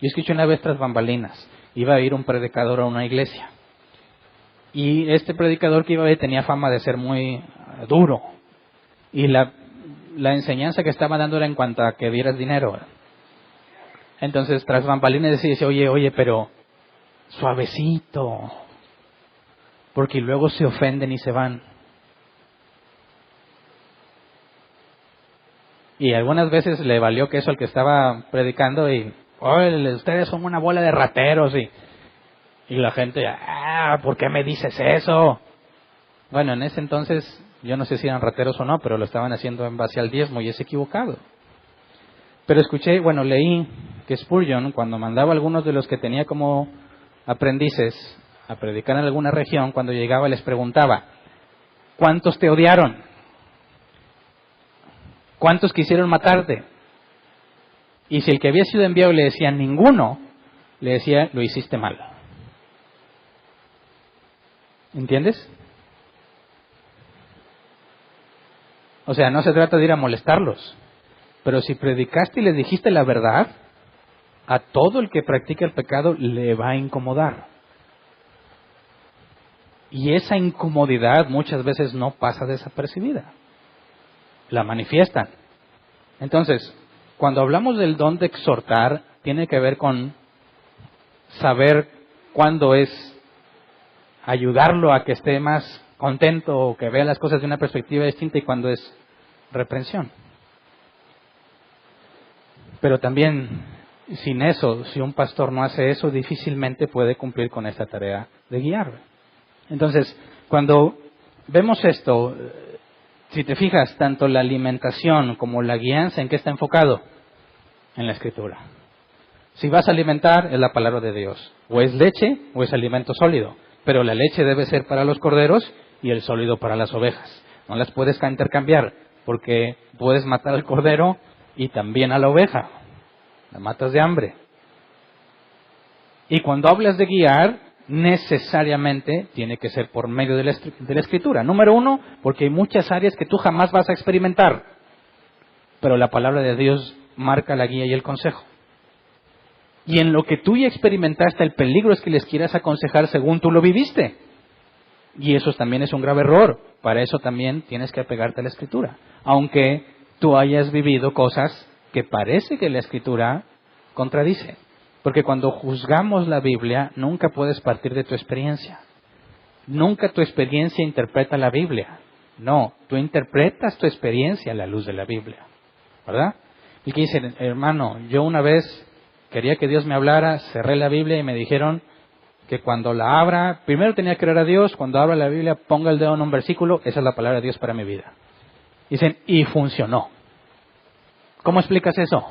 Yo escuché una vez tras bambalinas, iba a ir un predicador a una iglesia. Y este predicador que iba a ir tenía fama de ser muy duro. Y la enseñanza que estaba dando era en cuanto a que dieras dinero. Entonces, tras bambalinas decía, oye, pero suavecito. Porque luego se ofenden y se van. Y algunas veces le valió que eso al que estaba predicando y, ustedes son una bola de rateros y la gente, ¿por qué me dices eso? Bueno, en ese entonces, yo no sé si eran rateros o no, pero lo estaban haciendo en base al diezmo y es equivocado. Pero leí que Spurgeon, cuando mandaba a algunos de los que tenía como aprendices a predicar en alguna región, cuando llegaba les preguntaba, ¿cuántos te odiaron? ¿Cuántos quisieron matarte? Y si el que había sido enviado le decía ninguno, le decía, lo hiciste mal. ¿Entiendes? O sea, no se trata de ir a molestarlos. Pero si predicaste y les dijiste la verdad, a todo el que practica el pecado le va a incomodar. Y esa incomodidad muchas veces no pasa desapercibida. La manifiestan. Entonces, cuando hablamos del don de exhortar, tiene que ver con saber cuándo es ayudarlo a que esté más contento o que vea las cosas de una perspectiva distinta y cuándo es reprensión. Pero también, sin eso, si un pastor no hace eso, difícilmente puede cumplir con esta tarea de guiar. Entonces, cuando vemos esto, si te fijas, tanto la alimentación como la guianza, ¿en qué está enfocado? En la Escritura. Si vas a alimentar, es la palabra de Dios. O es leche o es alimento sólido. Pero la leche debe ser para los corderos y el sólido para las ovejas. No las puedes intercambiar, porque puedes matar al cordero y también a la oveja. La matas de hambre. Y cuando hablas de guiar, necesariamente tiene que ser por medio de la Escritura. Número uno, porque hay muchas áreas que tú jamás vas a experimentar, pero la palabra de Dios marca la guía y el consejo. Y en lo que tú ya experimentaste, el peligro es que les quieras aconsejar según tú lo viviste. Y eso también es un grave error. Para eso también tienes que apegarte a la Escritura. Aunque tú hayas vivido cosas que parece que la Escritura contradice. Porque cuando juzgamos la Biblia, nunca puedes partir de tu experiencia. Nunca tu experiencia interpreta la Biblia. No, tú interpretas tu experiencia a la luz de la Biblia. ¿Verdad? Y que dice, hermano, yo una vez quería que Dios me hablara, cerré la Biblia y me dijeron que cuando la abra, primero tenía que creer a Dios, cuando abra la Biblia ponga el dedo en un versículo, esa es la palabra de Dios para mi vida. Dicen, y funcionó. ¿Cómo explicas eso?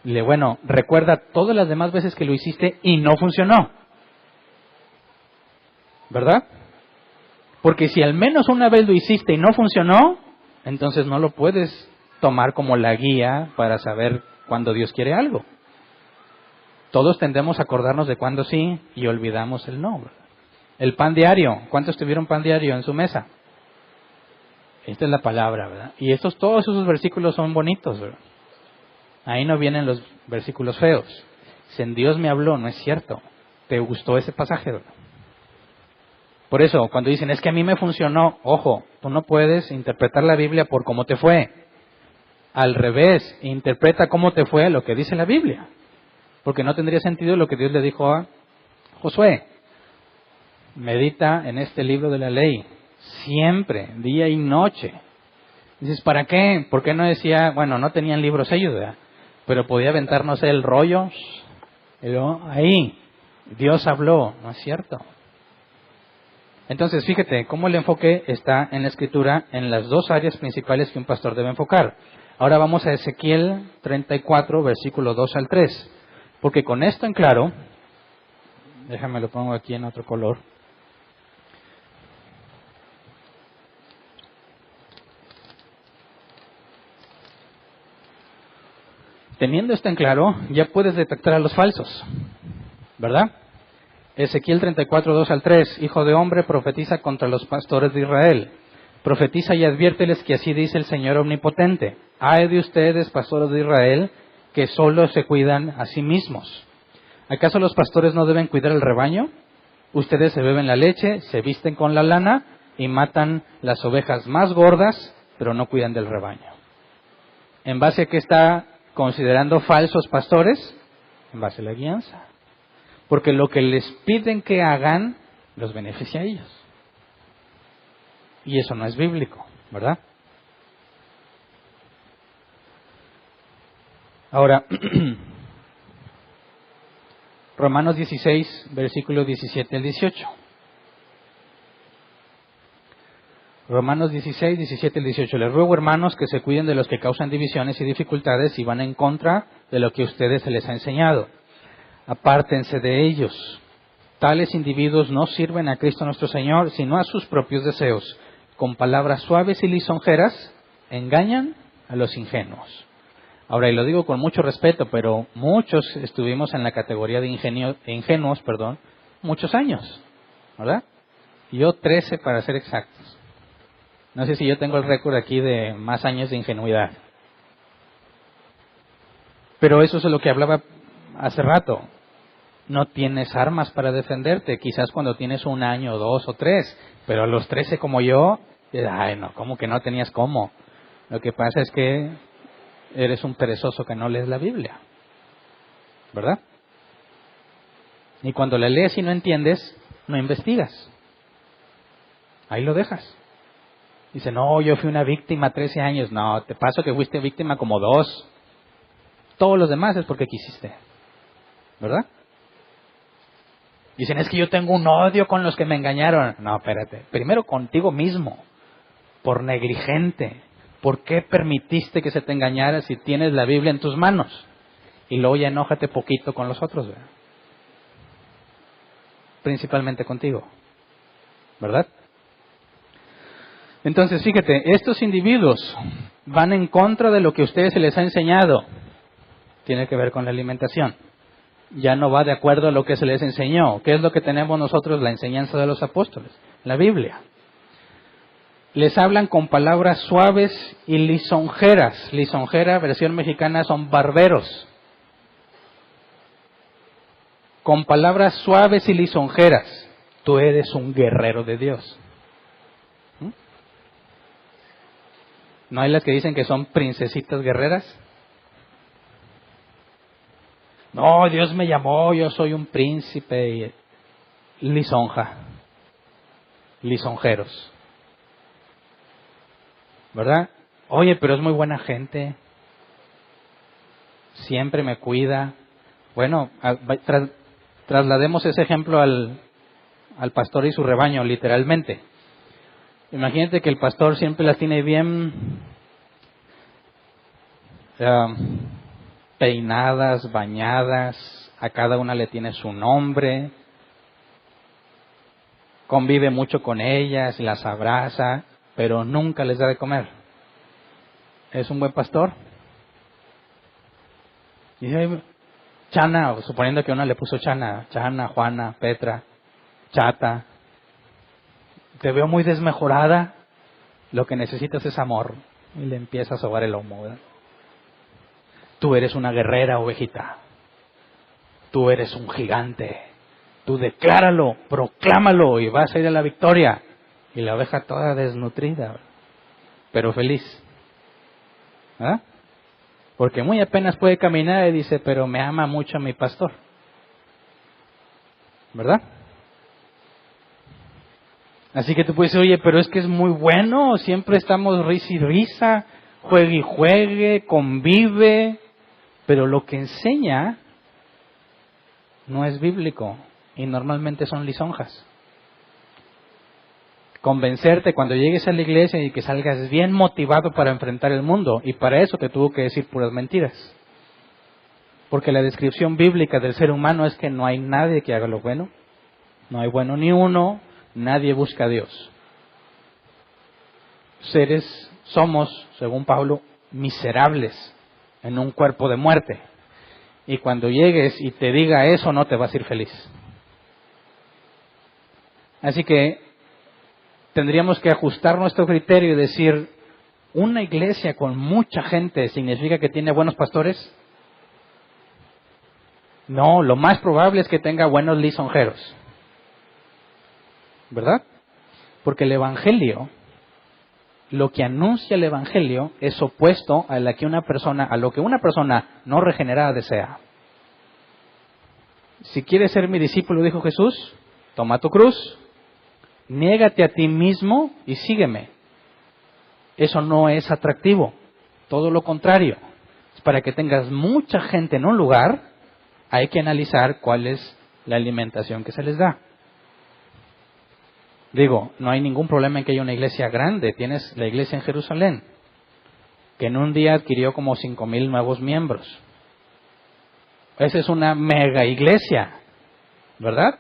Bueno, recuerda todas las demás veces que lo hiciste y no funcionó. ¿Verdad? Porque si al menos una vez lo hiciste y no funcionó, entonces no lo puedes tomar como la guía para saber cuando Dios quiere algo. Todos tendemos a acordarnos de cuándo sí y olvidamos el no, ¿verdad? El pan diario. ¿Cuántos tuvieron pan diario en su mesa? Esta es la palabra, ¿verdad? Y todos esos versículos son bonitos, ¿verdad? Ahí no vienen los versículos feos. Si en Dios me habló, no es cierto. ¿Te gustó ese pasaje, verdad? Por eso, cuando dicen, es que a mí me funcionó, ojo, tú no puedes interpretar la Biblia por cómo te fue. Al revés, interpreta cómo te fue lo que dice la Biblia. Porque no tendría sentido lo que Dios le dijo a Josué. Medita en este libro de la ley, siempre, día y noche. Dices, ¿para qué? ¿Por qué no decía, bueno, no tenían libros ellos, ¿verdad? Pero podía aventarnos el rollo, pero ahí, Dios habló, ¿no es cierto? Entonces, fíjate cómo el enfoque está en la Escritura en las dos áreas principales que un pastor debe enfocar. Ahora vamos a Ezequiel 34, versículo 2 al 3. Porque con esto en claro, déjame lo pongo aquí en otro color. Teniendo esto en claro, ya puedes detectar a los falsos, ¿verdad? Ezequiel 34, 2 al 3. Hijo de hombre, profetiza contra los pastores de Israel. Profetiza y adviérteles que así dice el Señor Omnipotente. Ay de ustedes, pastores de Israel, que solo se cuidan a sí mismos. ¿Acaso los pastores no deben cuidar el rebaño? Ustedes se beben la leche, se visten con la lana y matan las ovejas más gordas, pero no cuidan del rebaño. ¿En base a qué está considerando falsos pastores? En base a la guianza. Porque lo que les piden que hagan los beneficia a ellos. Y eso no es bíblico, ¿verdad? Ahora, Romanos 16, versículos 17 al 18. Romanos 16, 17 al 18. Les ruego, hermanos, que se cuiden de los que causan divisiones y dificultades y van en contra de lo que a ustedes se les ha enseñado. Apártense de ellos. Tales individuos no sirven a Cristo nuestro Señor, sino a sus propios deseos. Con palabras suaves y lisonjeras, engañan a los ingenuos. Ahora, y lo digo con mucho respeto, pero muchos estuvimos en la categoría de ingenuos, muchos años, ¿verdad? Yo 13 para ser exactos. No sé si yo tengo el récord aquí de más años de ingenuidad. Pero eso es lo que hablaba hace rato. No tienes armas para defenderte, quizás cuando tienes 1 año, 2 o 3, pero a los 13 como yo, ay no, ¿cómo que no tenías cómo? Lo que pasa es que eres un perezoso que no lees la Biblia, ¿verdad? Y cuando la lees y no entiendes, no investigas. Ahí lo dejas. Dice, no, yo fui una víctima 13 años. No, te paso que fuiste víctima como 2. Todos los demás es porque quisiste, ¿verdad? Dicen, es que yo tengo un odio con los que me engañaron. No, espérate. Primero contigo mismo, por negligente. ¿Por qué permitiste que se te engañara si tienes la Biblia en tus manos? Y luego ya enójate poquito con los otros, ¿verdad? Principalmente contigo, ¿verdad? Entonces, fíjate, estos individuos van en contra de lo que a ustedes se les ha enseñado. Tiene que ver con la alimentación. Ya no va de acuerdo a lo que se les enseñó. ¿Qué es lo que tenemos nosotros? La enseñanza de los apóstoles, la Biblia. Les hablan con palabras suaves y lisonjeras. Lisonjera, versión mexicana, son barberos. Con palabras suaves y lisonjeras. Tú eres un guerrero de Dios. ¿No hay las que dicen que son princesitas guerreras? No, Dios me llamó, yo soy un príncipe. Lisonja. Lisonjeros. ¿Verdad? Oye, pero es muy buena gente. Siempre me cuida. Bueno, traslademos ese ejemplo al pastor y su rebaño, literalmente. Imagínate que el pastor siempre las tiene bien peinadas, bañadas, a cada una le tiene su nombre, convive mucho con ellas, las abraza, pero nunca les da de comer. ¿Es un buen pastor? Y dice, Chana, suponiendo que una le puso Chana, Juana, Petra, Chata, te veo muy desmejorada, lo que necesitas es amor. Y le empieza a sobar el lomo, ¿verdad? Tú eres una guerrera, ovejita. Tú eres un gigante. Tú decláralo, proclámalo y vas a ir a la victoria. Y la oveja toda desnutrida, pero feliz. ¿Ah? Porque muy apenas puede caminar y dice, pero me ama mucho mi pastor. ¿Verdad? Así que tú puedes decir, oye, pero es que es muy bueno, siempre estamos risa y risa, juegue y juegue, convive, pero lo que enseña no es bíblico y normalmente son lisonjas. Convencerte cuando llegues a la iglesia y que salgas bien motivado para enfrentar el mundo, y para eso te tuvo que decir puras mentiras. Porque la descripción bíblica del ser humano es que no hay nadie que haga lo bueno, no hay bueno ni uno, nadie busca a Dios. Somos, según Pablo, miserables en un cuerpo de muerte. Y cuando llegues y te diga eso, no te vas a ir feliz. Así que tendríamos que ajustar nuestro criterio y decir, ¿una iglesia con mucha gente significa que tiene buenos pastores? No, lo más probable es que tenga buenos lisonjeros. ¿Verdad? Porque el Evangelio, lo que anuncia el Evangelio es opuesto a lo que una persona no regenerada desea. Si quieres ser mi discípulo, dijo Jesús, toma tu cruz, niégate a ti mismo y sígueme. Eso no es atractivo, todo lo contrario. Para que tengas mucha gente en un lugar, hay que analizar cuál es la alimentación que se les da. Digo, no hay ningún problema en que haya una iglesia grande. Tienes la iglesia en Jerusalén, que en un día adquirió como 5,000 nuevos miembros. Esa es una mega iglesia, ¿verdad?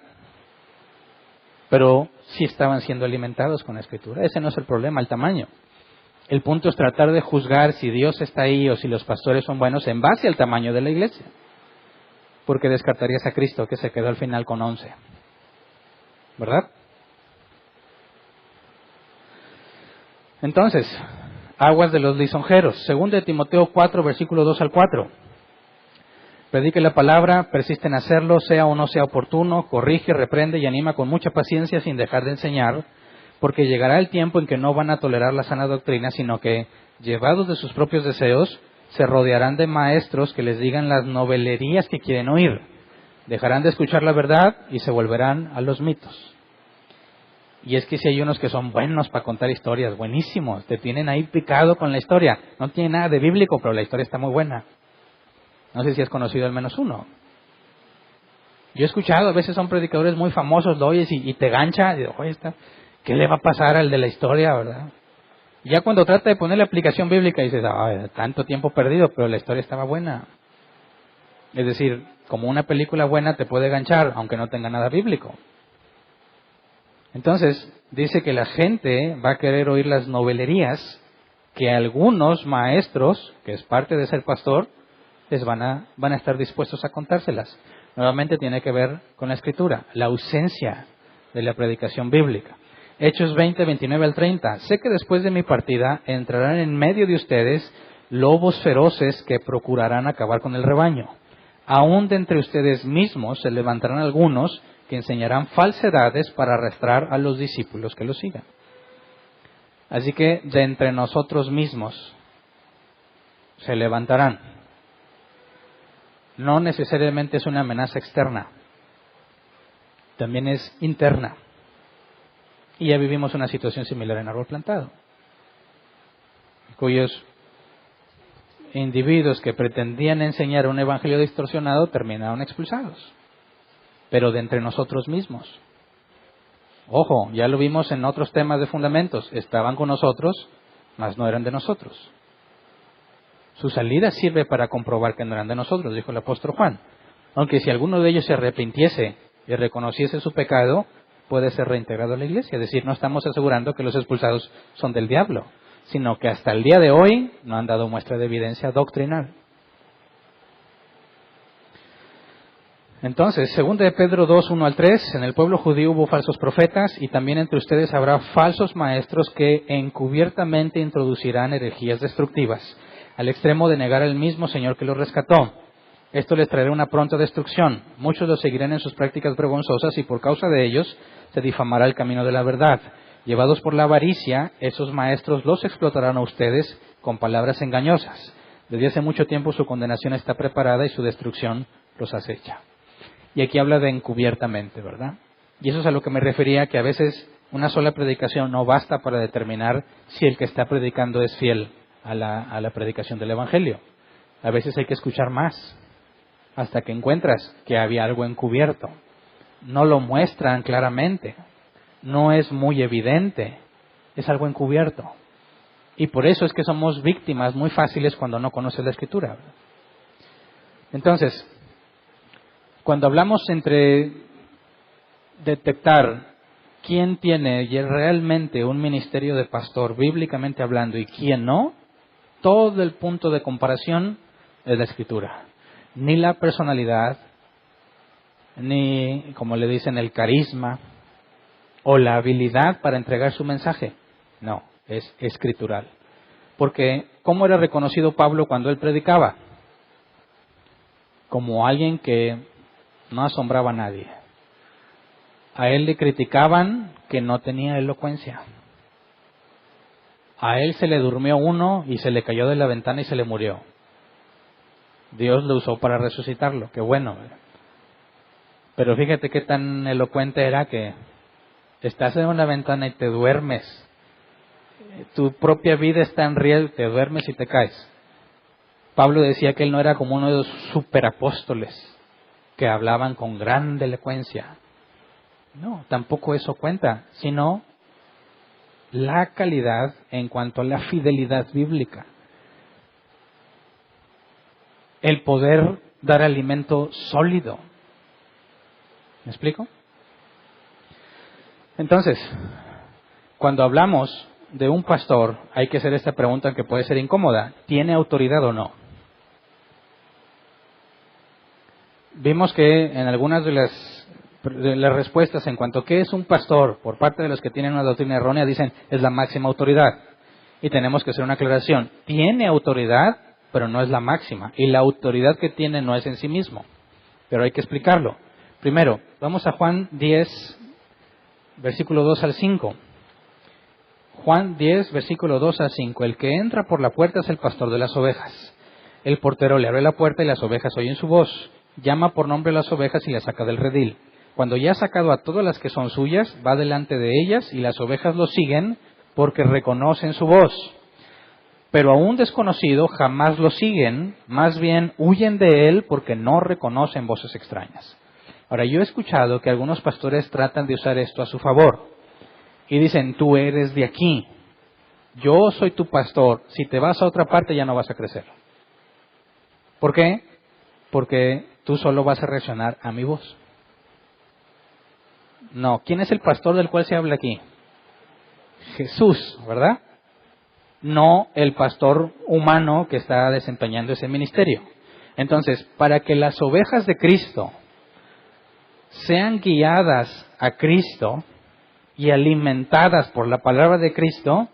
Pero sí estaban siendo alimentados con la Escritura. Ese no es el problema, el tamaño. El punto es tratar de juzgar si Dios está ahí o si los pastores son buenos en base al tamaño de la iglesia. Porque descartarías a Cristo, que se quedó al final con 11. ¿Verdad? Entonces, aguas de los lisonjeros. 2 Timoteo 4, versículo 2 al 4. Predique la palabra, persiste en hacerlo, sea o no sea oportuno, corrige, reprende y anima con mucha paciencia sin dejar de enseñar, porque llegará el tiempo en que no van a tolerar la sana doctrina, sino que, llevados de sus propios deseos, se rodearán de maestros que les digan las novelerías que quieren oír. Dejarán de escuchar la verdad y se volverán a los mitos. Y es que si hay unos que son buenos para contar historias, buenísimos, te tienen ahí picado con la historia. No tiene nada de bíblico, pero la historia está muy buena. No sé si has conocido al menos uno. Yo he escuchado, a veces son predicadores muy famosos, lo oyes y te gancha, y digo, oye, ¿qué le va a pasar al de la historia, verdad? Ya cuando trata de poner la aplicación bíblica dices, tanto tiempo perdido, pero la historia estaba buena. Es decir, como una película buena te puede ganchar, aunque no tenga nada bíblico. Entonces, dice que la gente va a querer oír las novelerías que algunos maestros, que es parte de ser pastor, les van a estar dispuestos a contárselas. Nuevamente tiene que ver con la Escritura, la ausencia de la predicación bíblica. Hechos 20, 29 al 30. Sé que después de mi partida entrarán en medio de ustedes lobos feroces que procurarán acabar con el rebaño. Aún de entre ustedes mismos se levantarán algunos que enseñarán falsedades para arrastrar a los discípulos que los sigan. Así que de entre nosotros mismos se levantarán. No necesariamente es una amenaza externa, también es interna. Y ya vivimos una situación similar en Árbol Plantado, cuyos individuos que pretendían enseñar un evangelio distorsionado terminaron expulsados, pero de entre nosotros mismos. Ojo, ya lo vimos en otros temas de fundamentos, estaban con nosotros, mas no eran de nosotros. Su salida sirve para comprobar que no eran de nosotros, dijo el apóstol Juan. Aunque si alguno de ellos se arrepintiese y reconociese su pecado, puede ser reintegrado a la iglesia. Es decir, no estamos asegurando que los expulsados son del diablo, sino que hasta el día de hoy no han dado muestra de evidencia doctrinal. Entonces, 2 de Pedro 2, 1 al 3, en el pueblo judío hubo falsos profetas y también entre ustedes habrá falsos maestros que encubiertamente introducirán herejías destructivas, al extremo de negar al mismo Señor que los rescató. Esto les traerá una pronta destrucción. Muchos los seguirán en sus prácticas vergonzosas y por causa de ellos se difamará el camino de la verdad. Llevados por la avaricia, esos maestros los explotarán a ustedes con palabras engañosas. Desde hace mucho tiempo su condenación está preparada y su destrucción los acecha. Y aquí habla de encubiertamente, ¿verdad? Y eso es a lo que me refería, que a veces una sola predicación no basta para determinar si el que está predicando es fiel a la predicación del Evangelio. A veces hay que escuchar más, hasta que encuentras que había algo encubierto. No lo muestran claramente, no es muy evidente, es algo encubierto. Y por eso es que somos víctimas muy fáciles cuando no conoces la Escritura. Entonces, cuando hablamos entre detectar quién tiene realmente un ministerio de pastor, bíblicamente hablando, y quién no, todo el punto de comparación es la Escritura. Ni la personalidad, ni, como le dicen, el carisma o la habilidad para entregar su mensaje. No, es escritural. Porque, ¿cómo era reconocido Pablo cuando él predicaba? Como alguien que no asombraba a nadie. A él le criticaban que no tenía elocuencia. A él se le durmió uno y se le cayó de la ventana y se le murió. Dios lo usó para resucitarlo, qué bueno. Pero fíjate qué tan elocuente era que estás en una ventana y te duermes. Tu propia vida está en riesgo, te duermes y te caes. Pablo decía que él no era como uno de los superapóstoles que hablaban con gran elocuencia. No, tampoco eso cuenta, sino la calidad en cuanto a la fidelidad bíblica. El poder dar alimento sólido. ¿Me explico? Entonces, cuando hablamos de un pastor, hay que hacer esta pregunta que puede ser incómoda. ¿Tiene autoridad o no? Vimos que en algunas de las respuestas en cuanto a qué es un pastor, por parte de los que tienen una doctrina errónea, dicen es la máxima autoridad. Y tenemos que hacer una aclaración. Tiene autoridad, pero no es la máxima. Y la autoridad que tiene no es en sí mismo. Pero hay que explicarlo. Primero, vamos a Juan 10, versículo 2 al 5. Juan 10, versículo 2 al 5. El que entra por la puerta es el pastor de las ovejas. El portero le abre la puerta y las ovejas oyen su voz. Llama por nombre a las ovejas y las saca del redil. Cuando ya ha sacado a todas las que son suyas, va delante de ellas y las ovejas lo siguen porque reconocen su voz. Pero a un desconocido jamás lo siguen, más bien huyen de él porque no reconocen voces extrañas. Ahora, yo he escuchado que algunos pastores tratan de usar esto a su favor y dicen, tú eres de aquí, yo soy tu pastor, si te vas a otra parte ya no vas a crecer. ¿Por qué? Porque tú solo vas a reaccionar a mi voz. No, ¿quién es el pastor del cual se habla aquí? Jesús, ¿verdad? No el pastor humano que está desempeñando ese ministerio. Entonces, para que las ovejas de Cristo sean guiadas a Cristo y alimentadas por la palabra de Cristo,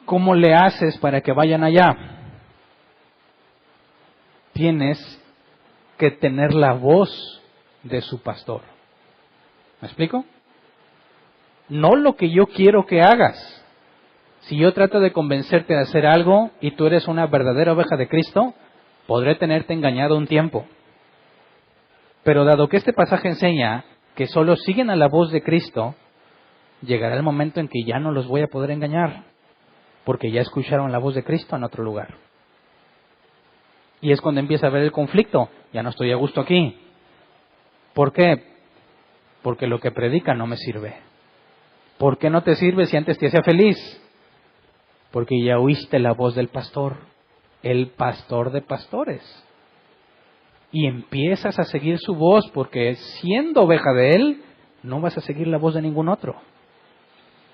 ¿cómo le haces para que vayan allá? Tienes que tener la voz de su pastor. ¿Me explico? No lo que yo quiero que hagas. Si yo trato de convencerte de hacer algo y tú eres una verdadera oveja de Cristo, podré tenerte engañado un tiempo. Pero dado que este pasaje enseña que solo siguen a la voz de Cristo, llegará el momento en que ya no los voy a poder engañar, porque ya escucharon la voz de Cristo en otro lugar. Y es cuando empieza a haber el conflicto. Ya no estoy a gusto aquí. ¿Por qué? Porque lo que predica no me sirve. ¿Por qué no te sirve si antes te hacía feliz? Porque ya oíste la voz del pastor, el pastor de pastores. Y empiezas a seguir su voz porque siendo oveja de él, no vas a seguir la voz de ningún otro.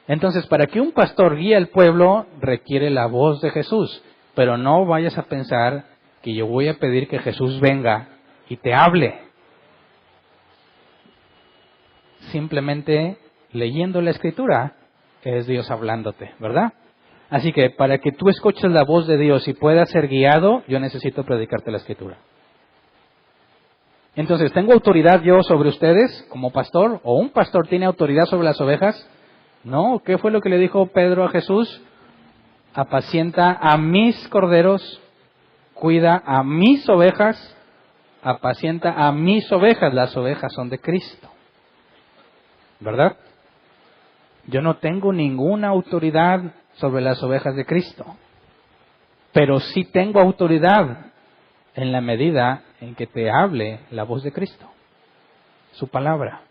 Entonces, para que un pastor guíe al pueblo, requiere la voz de Jesús. Pero no vayas a pensar que yo voy a pedir que Jesús venga y te hable. Simplemente leyendo la Escritura es Dios hablándote, ¿verdad? Así que para que tú escuches la voz de Dios y puedas ser guiado, yo necesito predicarte la Escritura. Entonces, ¿tengo autoridad yo sobre ustedes como pastor? ¿O un pastor tiene autoridad sobre las ovejas? No, ¿qué fue lo que le dijo Pedro a Jesús? Apacienta a mis corderos, cuida a mis ovejas, apacienta a mis ovejas. Las ovejas son de Cristo, ¿verdad? Yo no tengo ninguna autoridad sobre las ovejas de Cristo, pero sí tengo autoridad en la medida en que te hable la voz de Cristo, su palabra.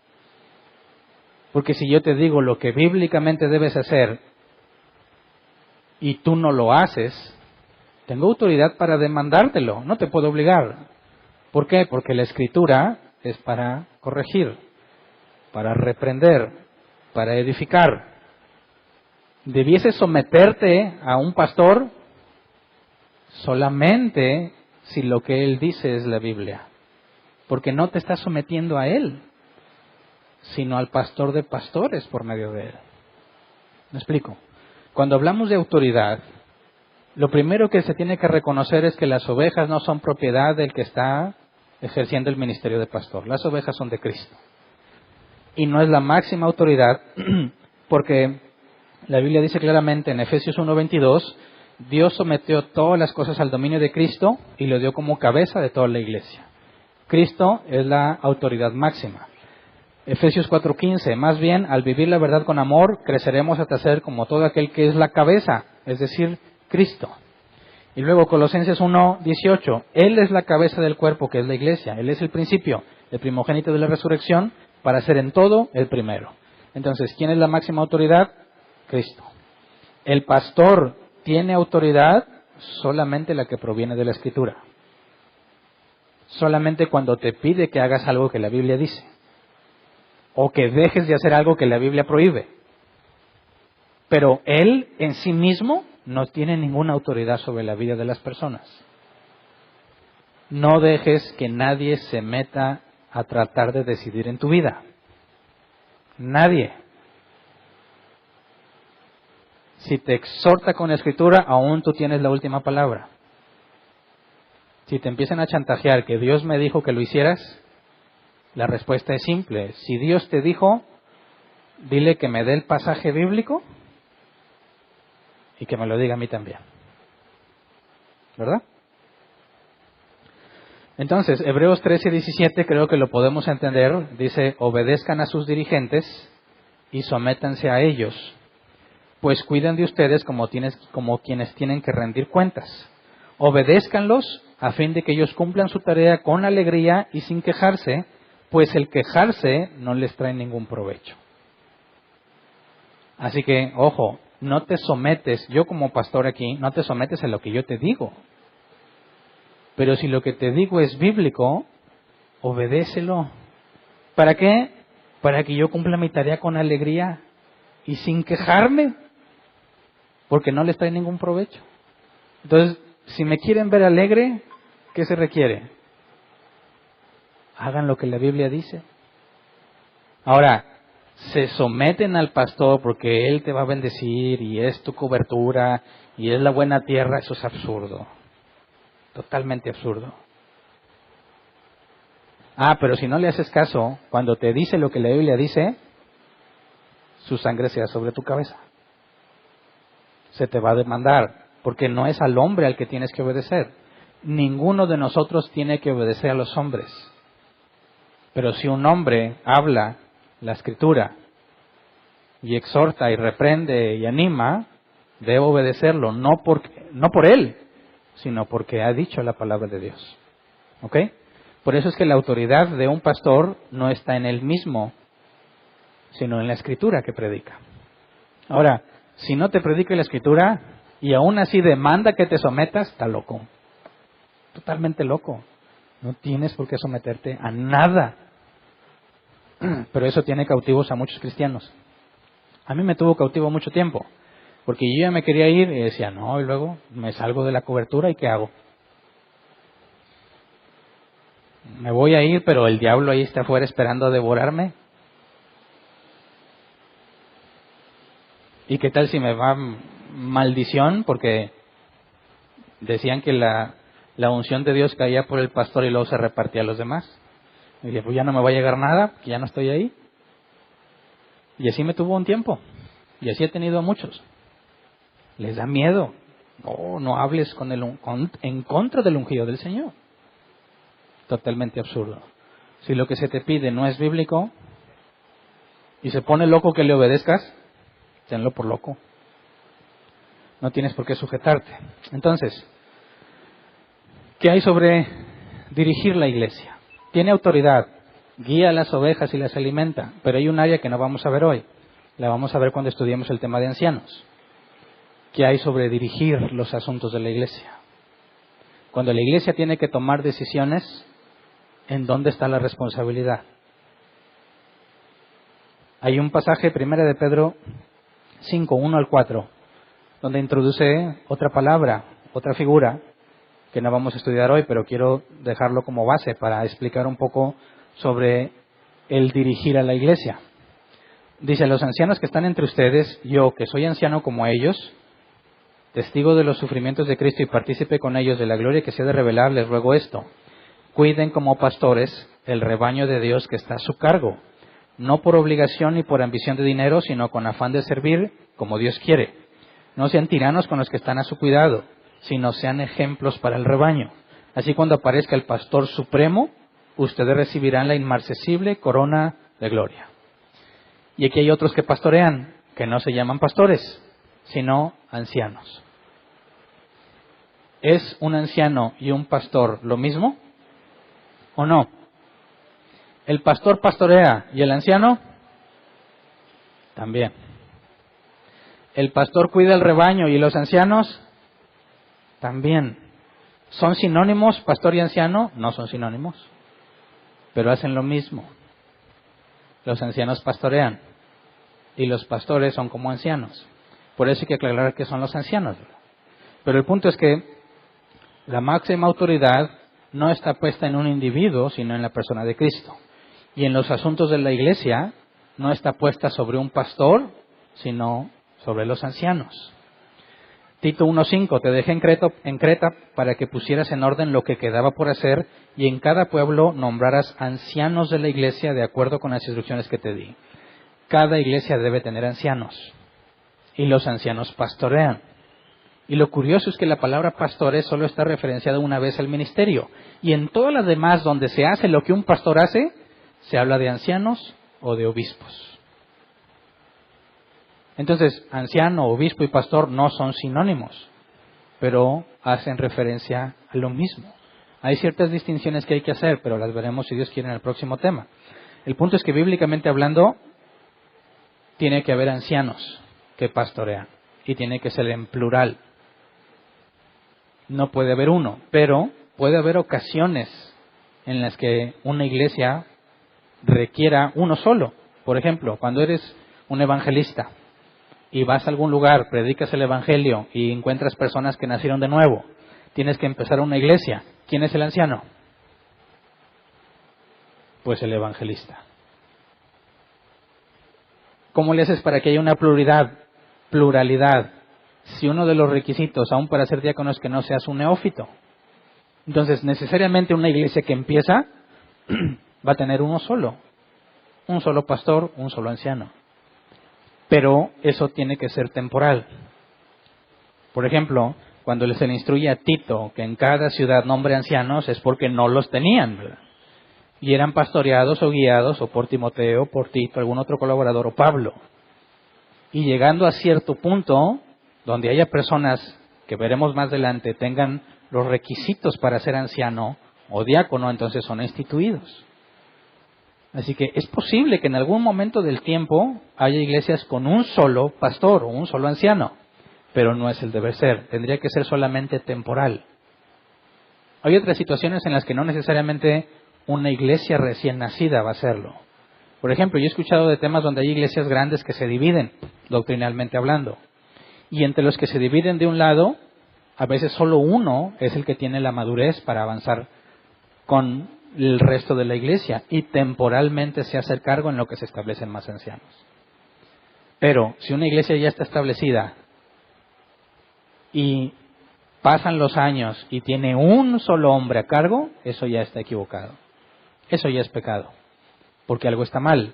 Porque si yo te digo lo que bíblicamente debes hacer y tú no lo haces, tengo autoridad para demandártelo, no te puedo obligar. ¿Por qué? Porque la Escritura es para corregir, para reprender, para edificar. ¿Debieses someterte a un pastor? Solamente si lo que él dice es la Biblia. Porque no te estás sometiendo a él, sino al pastor de pastores por medio de él. ¿Me explico? Cuando hablamos de autoridad, lo primero que se tiene que reconocer es que las ovejas no son propiedad del que está ejerciendo el ministerio de pastor. Las ovejas son de Cristo. Y no es la máxima autoridad, porque la Biblia dice claramente en Efesios 1:22, Dios sometió todas las cosas al dominio de Cristo y lo dio como cabeza de toda la iglesia. Cristo es la autoridad máxima. Efesios 4:15, más bien, al vivir la verdad con amor, creceremos hasta ser como todo aquel que es la cabeza, es decir, Cristo. Y luego Colosenses 1:18, Él es la cabeza del cuerpo, que es la iglesia. Él es el principio, el primogénito de la resurrección, para ser en todo el primero. Entonces, ¿quién es la máxima autoridad? Cristo. El pastor tiene autoridad solamente la que proviene de la Escritura. Solamente cuando te pide que hagas algo que la Biblia dice. O que dejes de hacer algo que la Biblia prohíbe. Pero él en sí mismo no tiene ninguna autoridad sobre la vida de las personas. No dejes que nadie se meta a tratar de decidir en tu vida. Nadie. Si te exhorta con la Escritura, aún tú tienes la última palabra. Si te empiezan a chantajear que Dios me dijo que lo hicieras, la respuesta es simple. Si Dios te dijo, dile que me dé el pasaje bíblico y que me lo diga a mí también. ¿Verdad? Entonces, Hebreos 13:17 creo que lo podemos entender. Dice, obedezcan a sus dirigentes y sométanse a ellos, pues cuiden de ustedes como quienes tienen que rendir cuentas. Obedézcanlos a fin de que ellos cumplan su tarea con alegría y sin quejarse, pues el quejarse no les trae ningún provecho. Así que, ojo, no te sometes, yo como pastor aquí, no te sometes a lo que yo te digo. Pero si lo que te digo es bíblico, obedécelo. ¿Para qué? Para que yo cumpla mi tarea con alegría y sin quejarme, porque no les trae ningún provecho. Entonces, si me quieren ver alegre, ¿qué se requiere? Hagan lo que la Biblia dice. Ahora, se someten al pastor porque él te va a bendecir y es tu cobertura y es la buena tierra, eso es absurdo. Totalmente absurdo. Pero si no le haces caso, cuando te dice lo que la Biblia dice, su sangre sea sobre tu cabeza. Se te va a demandar, porque no es al hombre al que tienes que obedecer. Ninguno de nosotros tiene que obedecer a los hombres. Pero si un hombre habla la Escritura y exhorta y reprende y anima, debe obedecerlo, no por él, sino porque ha dicho la palabra de Dios. ¿Ok? Por eso es que la autoridad de un pastor no está en él mismo, sino en la Escritura que predica. Ahora, si no te predica la Escritura y aún así demanda que te sometas, está loco. Totalmente loco. No tienes por qué someterte a nada. Pero eso tiene cautivos a muchos cristianos. A mí me tuvo cautivo mucho tiempo, porque yo ya me quería ir y decía, no, y luego me salgo de la cobertura y ¿qué hago? Me voy a ir, pero el diablo ahí está afuera esperando a devorarme. ¿Y qué tal si me va maldición? Porque decían que la unción de Dios caía por el pastor y luego se repartía a los demás. Y dije, pues ya no me va a llegar nada, que ya no estoy ahí. Y así me tuvo un tiempo. Y así he tenido a muchos. Les da miedo. No hables en contra del ungido del Señor. Totalmente absurdo. Si lo que se te pide no es bíblico y se pone loco que le obedezcas, tenlo por loco. No tienes por qué sujetarte. Entonces, ¿qué hay sobre dirigir la iglesia? Tiene autoridad, guía a las ovejas y las alimenta, pero hay un área que no vamos a ver hoy. La vamos a ver cuando estudiemos el tema de ancianos. ¿Qué hay sobre dirigir los asuntos de la iglesia? Cuando la iglesia tiene que tomar decisiones, ¿en dónde está la responsabilidad? Hay un pasaje, 1 de Pedro 5, 1 al 4, donde introduce otra palabra, otra figura, que no vamos a estudiar hoy, pero quiero dejarlo como base para explicar un poco sobre el dirigir a la iglesia. Dice, los ancianos que están entre ustedes, yo que soy anciano como ellos, testigo de los sufrimientos de Cristo y partícipe con ellos de la gloria que se ha de revelar, les ruego esto: cuiden como pastores el rebaño de Dios que está a su cargo, no por obligación ni por ambición de dinero, sino con afán de servir como Dios quiere. No sean tiranos con los que están a su cuidado, sino sean ejemplos para el rebaño. Así cuando aparezca el pastor supremo, ustedes recibirán la inmarcesible corona de gloria. Y aquí hay otros que pastorean, que no se llaman pastores, sino ancianos. ¿Es un anciano y un pastor lo mismo o no? ¿El pastor pastorea y el anciano? También. ¿El pastor cuida el rebaño y los ancianos? También. ¿Son sinónimos pastor y anciano? No son sinónimos, pero hacen lo mismo. Los ancianos pastorean y los pastores son como ancianos. Por eso hay que aclarar que son los ancianos. Pero el punto es que la máxima autoridad no está puesta en un individuo, sino en la persona de Cristo. Y en los asuntos de la iglesia no está puesta sobre un pastor, sino sobre los ancianos. Tito 1:5, te dejé en Creta para que pusieras en orden lo que quedaba por hacer y en cada pueblo nombraras ancianos de la iglesia de acuerdo con las instrucciones que te di. Cada iglesia debe tener ancianos y los ancianos pastorean. Y lo curioso es que la palabra pastores solo está referenciada una vez al ministerio. Y en todas las demás donde se hace lo que un pastor hace, se habla de ancianos o de obispos. Entonces, anciano, obispo y pastor no son sinónimos, pero hacen referencia a lo mismo. Hay ciertas distinciones que hay que hacer, pero las veremos si Dios quiere en el próximo tema. El punto es que bíblicamente hablando, tiene que haber ancianos que pastorean y tiene que ser en plural. No puede haber uno, pero puede haber ocasiones en las que una iglesia requiera uno solo. Por ejemplo, cuando eres un evangelista y vas a algún lugar, predicas el evangelio y encuentras personas que nacieron de nuevo, tienes que empezar una iglesia. ¿Quién es el anciano? Pues el evangelista. ¿Cómo le haces para que haya una pluralidad? Si uno de los requisitos, aún para ser diácono, es que no seas un neófito. Entonces, necesariamente una iglesia que empieza va a tener uno solo. Un solo pastor, un solo anciano. Pero eso tiene que ser temporal. Por ejemplo, cuando se le instruye a Tito que en cada ciudad nombre ancianos, es porque no los tenían, ¿verdad? Y eran pastoreados o guiados o por Timoteo, por Tito, algún otro colaborador o Pablo. Y llegando a cierto punto, donde haya personas que veremos más adelante tengan los requisitos para ser anciano o diácono, entonces son instituidos. Así que es posible que en algún momento del tiempo haya iglesias con un solo pastor o un solo anciano, pero no es el deber ser, tendría que ser solamente temporal. Hay otras situaciones en las que no necesariamente una iglesia recién nacida va a hacerlo. Por ejemplo, yo he escuchado de temas donde hay iglesias grandes que se dividen, doctrinalmente hablando. Y entre los que se dividen de un lado, a veces solo uno es el que tiene la madurez para avanzar con el resto de la iglesia y temporalmente se hace cargo en lo que se establecen más ancianos. Pero si una iglesia ya está establecida y pasan los años y tiene un solo hombre a cargo, eso ya está equivocado. Eso ya es pecado, porque algo está mal.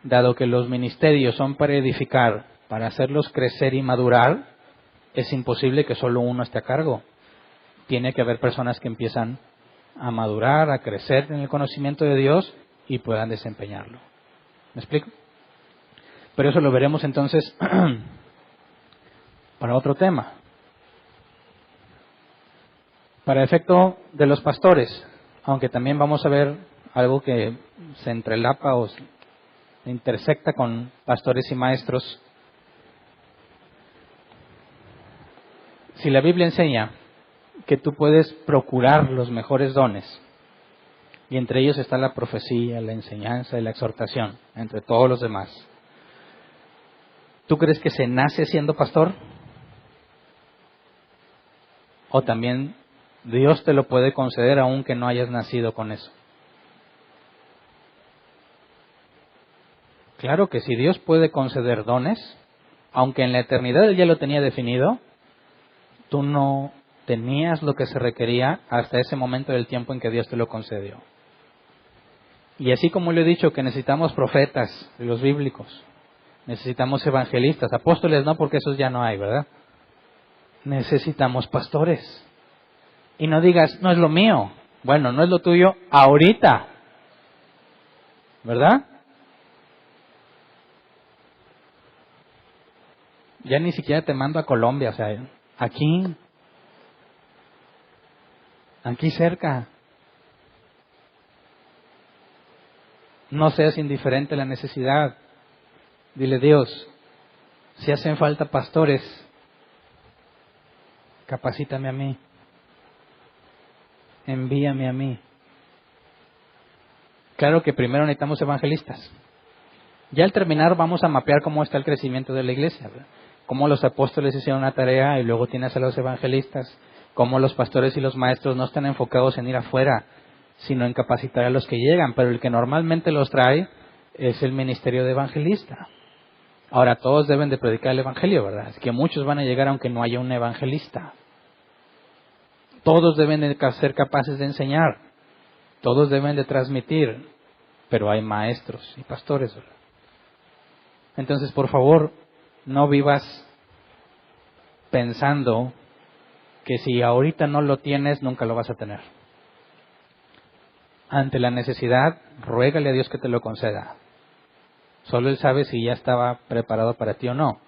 Dado que los ministerios son para edificar, para hacerlos crecer y madurar, es imposible que solo uno esté a cargo. Tiene que haber personas que empiezan a madurar, a crecer en el conocimiento de Dios y puedan desempeñarlo. ¿Me explico? Pero eso lo veremos entonces para otro tema. Para efecto de los pastores, aunque también vamos a ver algo que se entrelapa o se intersecta con pastores y maestros. Si la Biblia enseña que tú puedes procurar los mejores dones, y entre ellos está la profecía, la enseñanza y la exhortación, entre todos los demás, ¿tú crees que se nace siendo pastor? ¿O también Dios te lo puede conceder aunque no hayas nacido con eso? Claro que si Dios puede conceder dones, aunque en la eternidad Él ya lo tenía definido, tú no tenías lo que se requería hasta ese momento del tiempo en que Dios te lo concedió. Y así como le he dicho que necesitamos profetas, los bíblicos, necesitamos evangelistas, apóstoles no, porque esos ya no hay, ¿verdad? Necesitamos pastores. Y no digas, no es lo mío. Bueno, no es lo tuyo ahorita, ¿verdad? Ya ni siquiera te mando a Colombia, o sea, aquí cerca. No seas indiferente a la necesidad. Dile, Dios, si hacen falta pastores, capacítame a mí. Envíame a mí. Claro que primero necesitamos evangelistas. Ya al terminar vamos a mapear cómo está el crecimiento de la iglesia, ¿verdad? Cómo los apóstoles hicieron una tarea y luego tienes a los evangelistas. Cómo los pastores y los maestros no están enfocados en ir afuera, sino en capacitar a los que llegan. Pero el que normalmente los trae es el ministerio de evangelista. Ahora, todos deben de predicar el evangelio, ¿verdad? Es que muchos van a llegar aunque no haya un evangelista. Todos deben de ser capaces de enseñar. Todos deben de transmitir. Pero hay maestros y pastores, ¿verdad? Entonces, por favor, no vivas pensando que si ahorita no lo tienes, nunca lo vas a tener. Ante la necesidad, ruégale a Dios que te lo conceda. Solo Él sabe si ya estaba preparado para ti o no.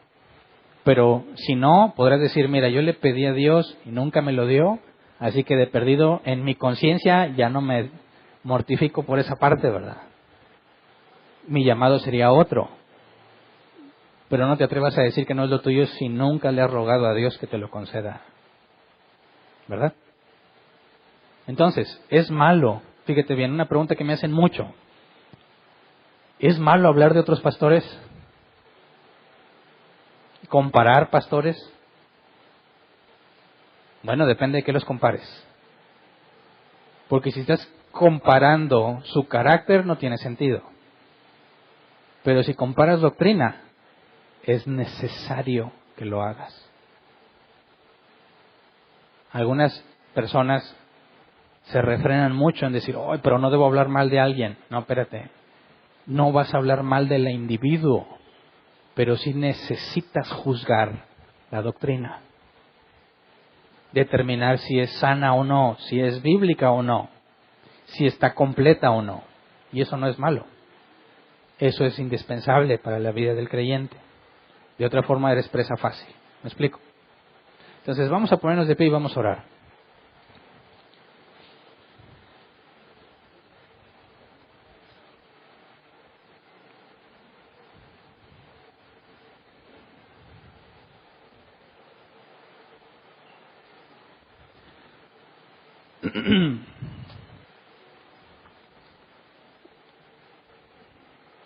Pero si no, podrás decir, mira, yo le pedí a Dios y nunca me lo dio, así que de perdido en mi conciencia ya no me mortifico por esa parte, ¿verdad? Mi llamado sería otro. Pero no te atrevas a decir que no es lo tuyo si nunca le has rogado a Dios que te lo conceda. ¿Verdad? Entonces, es malo, fíjate bien, una pregunta que me hacen mucho. ¿Es malo hablar de otros pastores? ¿Comparar pastores? Bueno, depende de qué los compares. Porque si estás comparando su carácter, no tiene sentido. Pero si comparas doctrina, es necesario que lo hagas. Algunas personas se refrenan mucho en decir, ¡ay, pero no debo hablar mal de alguien! No, espérate. No vas a hablar mal del individuo, pero sí necesitas juzgar la doctrina. Determinar si es sana o no, si es bíblica o no, si está completa o no. Y eso no es malo. Eso es indispensable para la vida del creyente. De otra forma eres presa fácil. ¿Me explico? Entonces vamos a ponernos de pie y vamos a orar.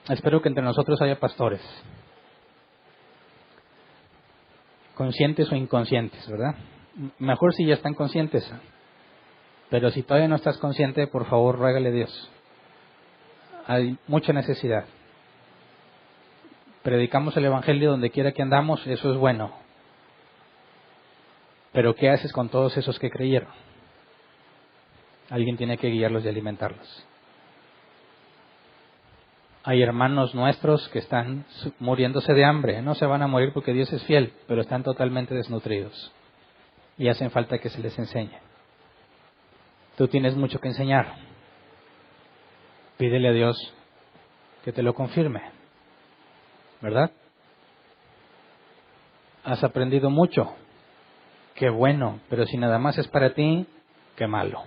Espero que entre nosotros haya pastores, conscientes o inconscientes, ¿verdad? Mejor si ya están conscientes, Pero si todavía no estás consciente, por favor, ruégale a Dios. Hay mucha necesidad. Predicamos el Evangelio donde quiera que andamos, eso es bueno. Pero ¿qué haces con todos esos que creyeron? Alguien tiene que guiarlos y alimentarlos. Hay hermanos nuestros que están muriéndose de hambre. No se van a morir porque Dios es fiel, pero están totalmente desnutridos. Y hacen falta que se les enseñe. Tú tienes mucho que enseñar. Pídele a Dios que te lo confirme. ¿Verdad? Has aprendido mucho. Qué bueno, pero si nada más es para ti, qué malo.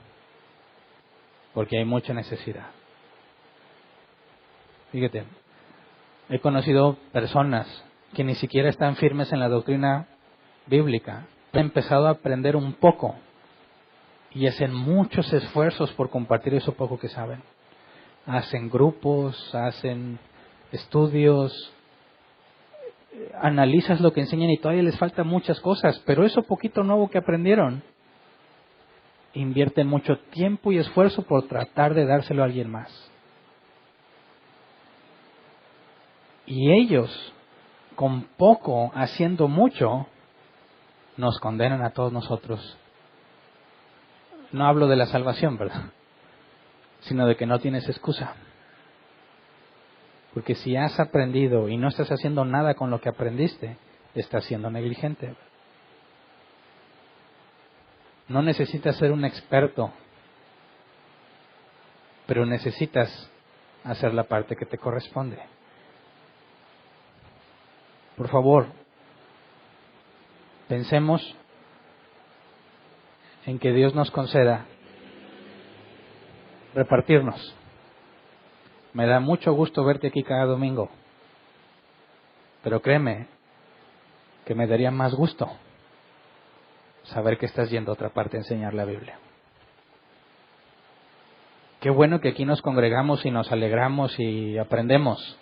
Porque hay mucha necesidad. Fíjate, he conocido personas que ni siquiera están firmes en la doctrina bíblica. Han empezado a aprender un poco y hacen muchos esfuerzos por compartir eso poco que saben. Hacen grupos, hacen estudios, analizas lo que enseñan y todavía les faltan muchas cosas, pero eso poquito nuevo que aprendieron, invierten mucho tiempo y esfuerzo por tratar de dárselo a alguien más. Y ellos, con poco, haciendo mucho, nos condenan a todos nosotros. No hablo de la salvación, ¿verdad? Sino de que no tienes excusa. Porque si has aprendido y no estás haciendo nada con lo que aprendiste, estás siendo negligente. No necesitas ser un experto, pero necesitas hacer la parte que te corresponde. Por favor, pensemos en que Dios nos conceda repartirnos. Me da mucho gusto verte aquí cada domingo, pero créeme que me daría más gusto saber que estás yendo a otra parte a enseñar la Biblia. Qué bueno que aquí nos congregamos y nos alegramos y aprendemos,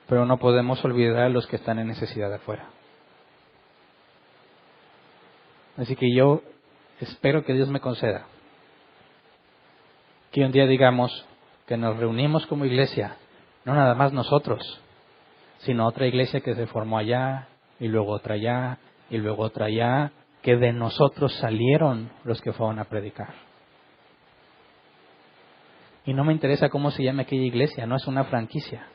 pero no podemos olvidar a los que están en necesidad de afuera. Así que yo espero que Dios me conceda que un día digamos que nos reunimos como iglesia, no nada más nosotros, sino otra iglesia que se formó allá, y luego otra allá, y luego otra allá, que de nosotros salieron los que fueron a predicar. Y no me interesa cómo se llame aquella iglesia, no es una franquicia.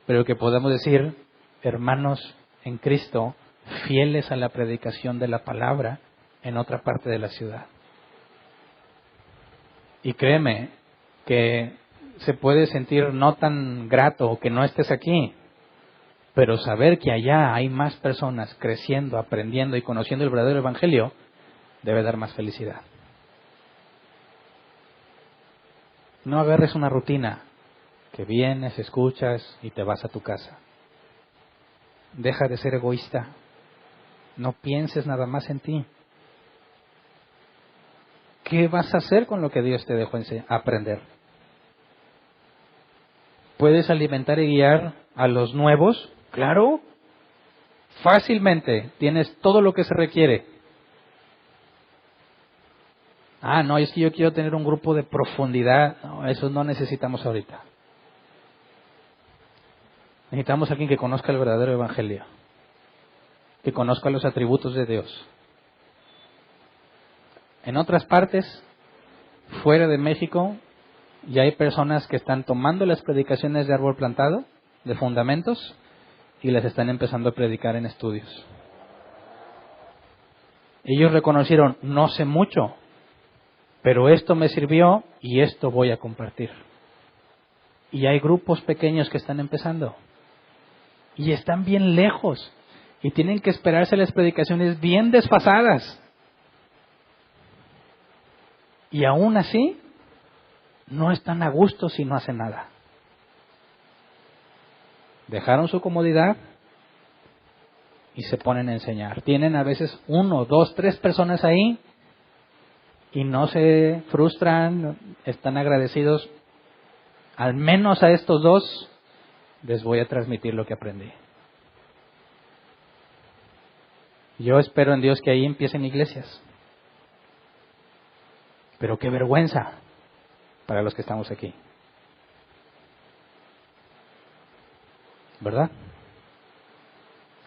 Pero que podamos decir, hermanos en Cristo, fieles a la predicación de la palabra en otra parte de la ciudad. Y créeme que se puede sentir no tan grato que no estés aquí, pero saber que allá hay más personas creciendo, aprendiendo y conociendo el verdadero evangelio debe dar más felicidad. No agarres una rutina que vienes, escuchas y te vas a tu casa. Deja de ser egoísta. No pienses nada más en ti. ¿Qué vas a hacer con lo que Dios te dejó aprender? ¿Puedes alimentar y guiar a los nuevos? Claro. Fácilmente. Tienes todo lo que se requiere. No, es que yo quiero tener un grupo de profundidad. No, eso no necesitamos ahorita. Necesitamos a alguien que conozca el verdadero evangelio. Que conozca los atributos de Dios. En otras partes, fuera de México, ya hay personas que están tomando las predicaciones de árbol plantado, de fundamentos, y las están empezando a predicar en estudios. Ellos reconocieron, no sé mucho, pero esto me sirvió y esto voy a compartir. Y hay grupos pequeños que están empezando. Y están bien lejos. Y tienen que esperarse las predicaciones bien desfasadas. Y aún así, no están a gusto si no hacen nada. Dejaron su comodidad y se ponen a enseñar. Tienen a veces 1, 2, 3 personas ahí y no se frustran, están agradecidos. Al menos a estos 2 les voy a transmitir lo que aprendí. Yo espero en Dios que ahí empiecen iglesias. Pero qué vergüenza para los que estamos aquí. ¿Verdad?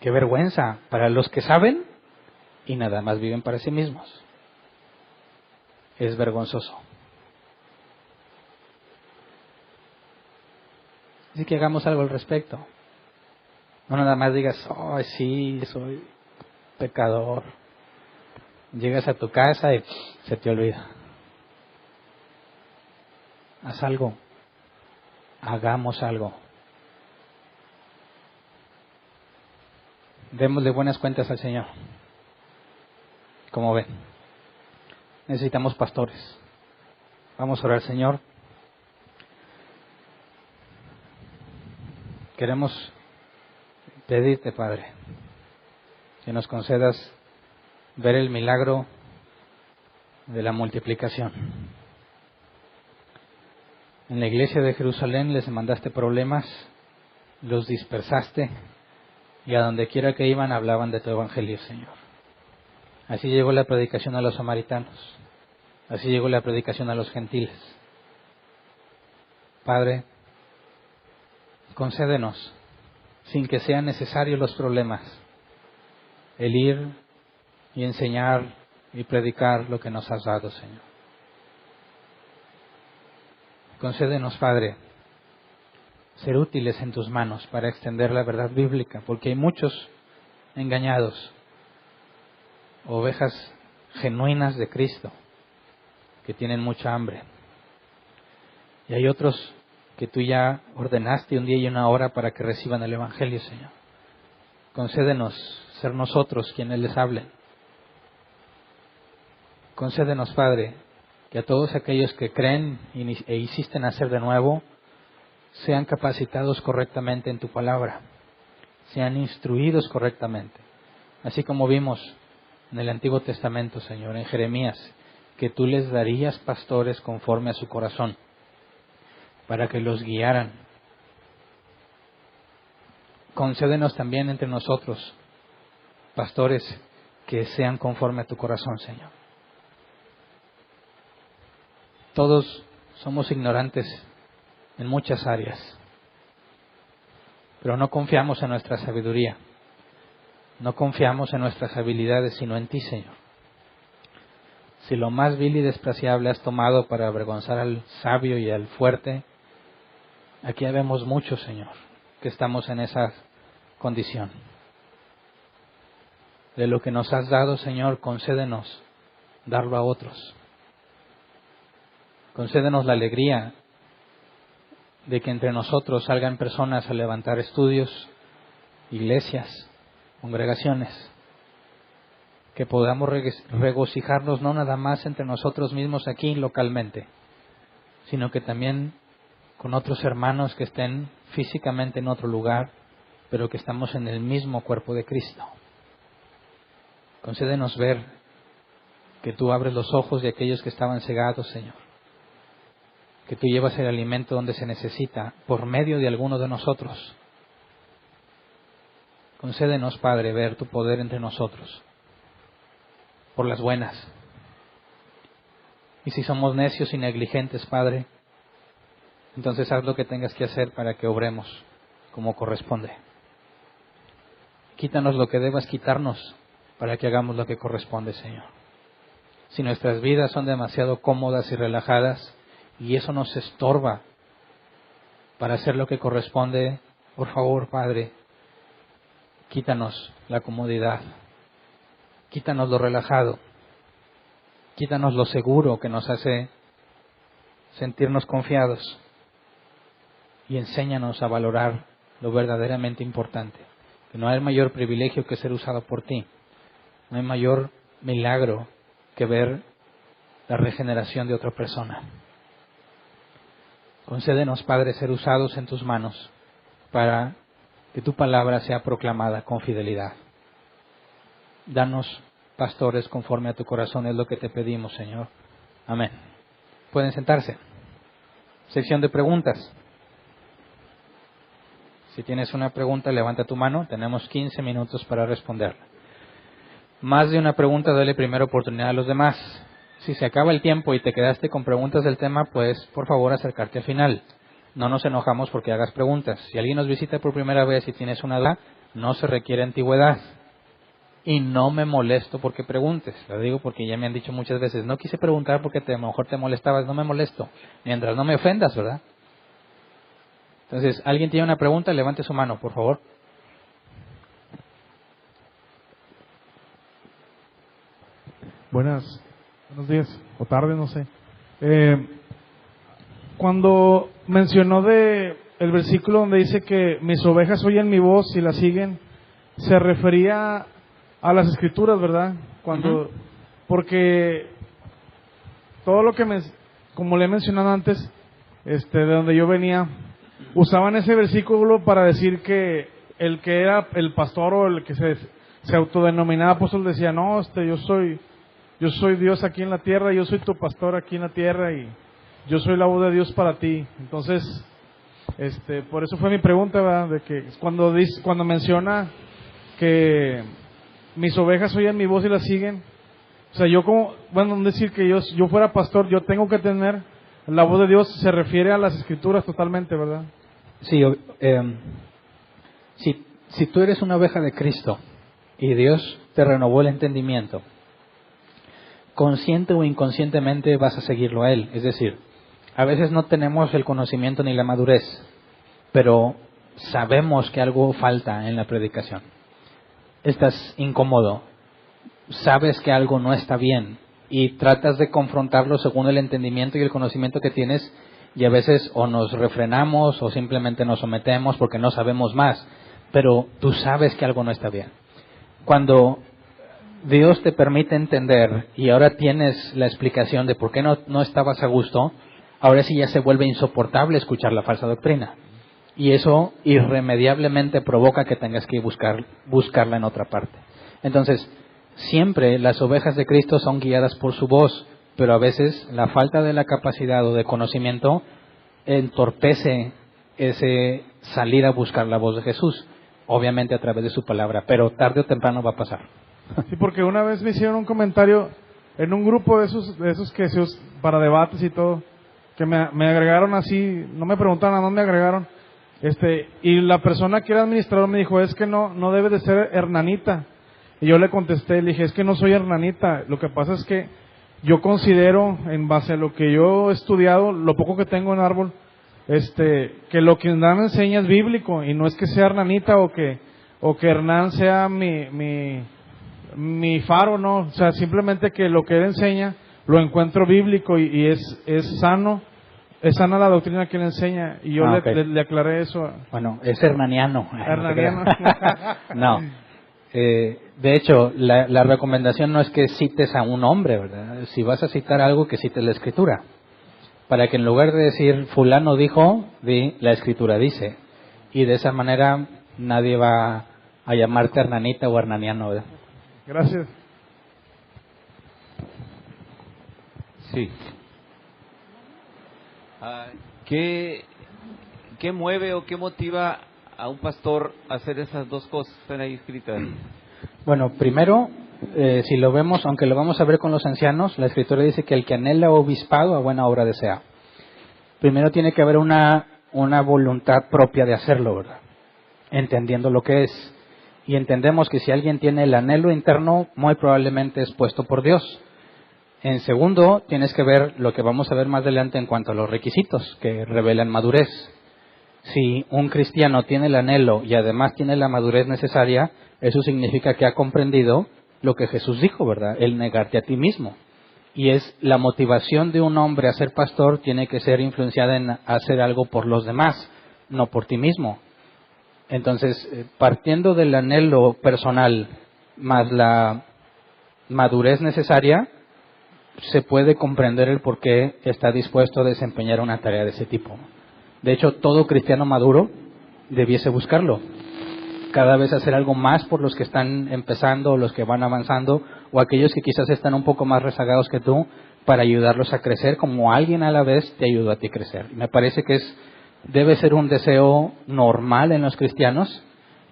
Qué vergüenza para los que saben y nada más viven para sí mismos. Es vergonzoso. Así que hagamos algo al respecto. No nada más digas, oh, sí, soy pecador. Llegas a tu casa y se te olvida. Haz algo. Hagamos algo. Démosle buenas cuentas al Señor. Como ven, necesitamos pastores. Vamos a orar, Señor. Queremos pedirte, Padre, que nos concedas ver el milagro de la multiplicación. En la iglesia de Jerusalén les mandaste problemas, los dispersaste y a donde quiera que iban hablaban de tu evangelio, Señor. Así llegó la predicación a los samaritanos, así llegó la predicación a los gentiles. Padre, concédenos, sin que sean necesarios los problemas, el ir y enseñar y predicar lo que nos has dado, Señor. Concédenos, Padre, ser útiles en tus manos para extender la verdad bíblica, porque hay muchos engañados, ovejas genuinas de Cristo, que tienen mucha hambre. Y hay otros que tú ya ordenaste un día y una hora para que reciban el Evangelio, Señor. Concédenos ser nosotros quienes les hablen. Concédenos, Padre, que a todos aquellos que creen e insisten a hacer de nuevo, sean capacitados correctamente en tu palabra, sean instruidos correctamente. Así como vimos en el Antiguo Testamento, Señor, en Jeremías, que tú les darías pastores conforme a su corazón, para que los guiaran. Concédenos también entre nosotros pastores que sean conforme a tu corazón, Señor. Todos somos ignorantes en muchas áreas, pero no confiamos en nuestra sabiduría, no confiamos en nuestras habilidades, sino en ti, Señor. Si lo más vil y despreciable has tomado para avergonzar al sabio y al fuerte, aquí vemos muchos, Señor, que estamos en esa condición. De lo que nos has dado, Señor, concédenos darlo a otros. Concédenos la alegría de que entre nosotros salgan personas a levantar estudios, iglesias, congregaciones, que podamos regocijarnos no nada más entre nosotros mismos aquí localmente, sino que también con otros hermanos que estén físicamente en otro lugar, pero que estamos en el mismo cuerpo de Cristo. Concédenos ver que tú abres los ojos de aquellos que estaban cegados, Señor. Que tú llevas el alimento donde se necesita por medio de alguno de nosotros. Concédenos, Padre, ver tu poder entre nosotros por las buenas. Y si somos necios y negligentes, Padre, entonces haz lo que tengas que hacer para que obremos como corresponde. Quítanos lo que debas quitarnos para que hagamos lo que corresponde, Señor. Si nuestras vidas son demasiado cómodas y relajadas, y eso nos estorba para hacer lo que corresponde, por favor, Padre, quítanos la comodidad, quítanos lo relajado, quítanos lo seguro que nos hace sentirnos confiados y enséñanos a valorar lo verdaderamente importante, que no hay mayor privilegio que ser usado por ti, no hay mayor milagro que ver la regeneración de otra persona. Concédenos, Padre, ser usados en tus manos para que tu palabra sea proclamada con fidelidad. Danos pastores conforme a tu corazón, es lo que te pedimos, Señor. Amén. Pueden sentarse. Sección de preguntas. Si tienes una pregunta, levanta tu mano. Tenemos 15 minutos para responderla. Más de una pregunta, dale primera oportunidad a los demás. si se acaba el tiempo y te quedaste con preguntas del tema, pues por favor acercarte al final. No nos enojamos porque hagas preguntas. Si alguien nos visita por primera vez y tienes una duda, no se requiere antigüedad. Y no me molesto porque preguntes. Lo digo porque ya me han dicho muchas veces, no quise preguntar porque a lo mejor te molestabas. No me molesto. Mientras no me ofendas, ¿verdad? Entonces, ¿alguien tiene una pregunta? Levante su mano, por favor. Buenos días, o tarde, no sé. Cuando mencionó de el versículo donde dice que mis ovejas oyen mi voz y la siguen, se refería a las escrituras, ¿verdad? Porque todo lo que como le he mencionado antes, de donde yo venía, usaban ese versículo para decir que el que era el pastor o el que se autodenominaba apóstol decía, no, yo soy Dios aquí en la tierra, yo soy tu pastor aquí en la tierra y yo soy la voz de Dios para ti. Entonces, por eso fue mi pregunta, ¿verdad? De que cuando menciona que mis ovejas oyen mi voz y la siguen, o sea, decir que yo fuera pastor, yo tengo que tener la voz de Dios, se refiere a las escrituras totalmente, ¿verdad? Sí, si tú eres una oveja de Cristo y Dios te renovó el entendimiento, consciente o inconscientemente vas a seguirlo a Él. Es decir, a veces no tenemos el conocimiento ni la madurez, pero sabemos que algo falta en la predicación. Estás incómodo, sabes que algo no está bien y tratas de confrontarlo según el entendimiento y el conocimiento que tienes, y a veces o nos refrenamos o simplemente nos sometemos porque no sabemos más, pero tú sabes que algo no está bien. Cuando Dios te permite entender y ahora tienes la explicación de por qué no estabas a gusto, ahora sí ya se vuelve insoportable escuchar la falsa doctrina. Y eso irremediablemente provoca que tengas que buscarla en otra parte. Entonces, siempre las ovejas de Cristo son guiadas por su voz, pero a veces la falta de la capacidad o de conocimiento entorpece ese salir a buscar la voz de Jesús, obviamente a través de su palabra, pero tarde o temprano va a pasar. Sí, porque una vez me hicieron un comentario en un grupo de esos que se usan para debates y todo, que me agregaron así, no me preguntaron a dónde me agregaron, y la persona que era administrador me dijo, es que no debe de ser hernanita. Y yo le contesté, le dije, es que no soy hernanita, lo que pasa es que yo considero, en base a lo que yo he estudiado, lo poco que tengo en árbol, que lo que Hernán enseña es bíblico, y no es que sea hernanita o que Hernán sea mi faro, no, o sea, simplemente que lo que él enseña lo encuentro bíblico y es sano, es sana la doctrina que él enseña, y yo le aclaré eso. Bueno, es hernaniano. Hernaniano. No. De hecho, la recomendación no es que cites a un hombre, ¿verdad? Si vas a citar algo, que cites la Escritura. Para que en lugar de decir fulano dijo, di la Escritura dice. Y de esa manera nadie va a llamarte hernanita o hernaniano, ¿verdad? Gracias. Sí. ¿Qué mueve o qué motiva a un pastor a hacer esas dos cosas que están ahí escritas? Bueno, primero, si lo vemos, aunque lo vamos a ver con los ancianos, la Escritura dice que el que anhela obispado a buena obra desea. Primero tiene que haber una voluntad propia de hacerlo, ¿verdad? Entendiendo lo que es. Y entendemos que si alguien tiene el anhelo interno, muy probablemente es puesto por Dios. En segundo, tienes que ver lo que vamos a ver más adelante en cuanto a los requisitos que revelan madurez. Si un cristiano tiene el anhelo y además tiene la madurez necesaria, eso significa que ha comprendido lo que Jesús dijo, ¿verdad? El negarte a ti mismo. Y es la motivación de un hombre a ser pastor tiene que ser influenciada en hacer algo por los demás, no por ti mismo. Entonces, partiendo del anhelo personal más la madurez necesaria, se puede comprender el por qué está dispuesto a desempeñar una tarea de ese tipo. De hecho, todo cristiano maduro debiese buscarlo. Cada vez hacer algo más por los que están empezando, los que van avanzando, o aquellos que quizás están un poco más rezagados que tú, para ayudarlos a crecer, como alguien a la vez te ayudó a ti a crecer. Me parece que debe ser un deseo normal en los cristianos,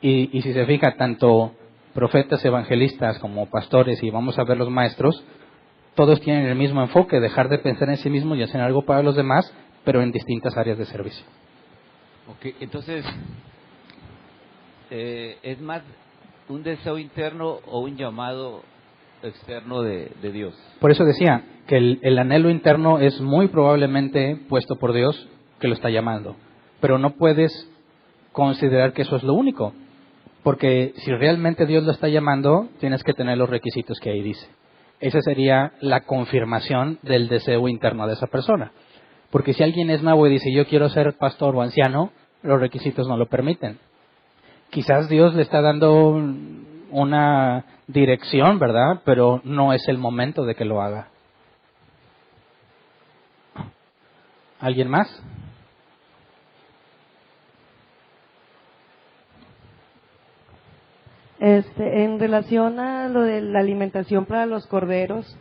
y si se fija, tanto profetas, evangelistas como pastores, y vamos a ver los maestros, todos tienen el mismo enfoque, dejar de pensar en sí mismo y hacer algo para los demás, pero en distintas áreas de servicio. Ok, entonces, ¿es más un deseo interno o un llamado externo de Dios? Por eso decía que el anhelo interno es muy probablemente puesto por Dios que lo está llamando, pero no puedes considerar que eso es lo único, porque si realmente Dios lo está llamando, tienes que tener los requisitos que ahí dice. Esa sería la confirmación del deseo interno de esa persona. Porque si alguien es nuevo y dice, yo quiero ser pastor o anciano, los requisitos no lo permiten. Quizás Dios le está dando una dirección, ¿verdad? Pero no es el momento de que lo haga. ¿Alguien más? En relación a lo de la alimentación para los corderos,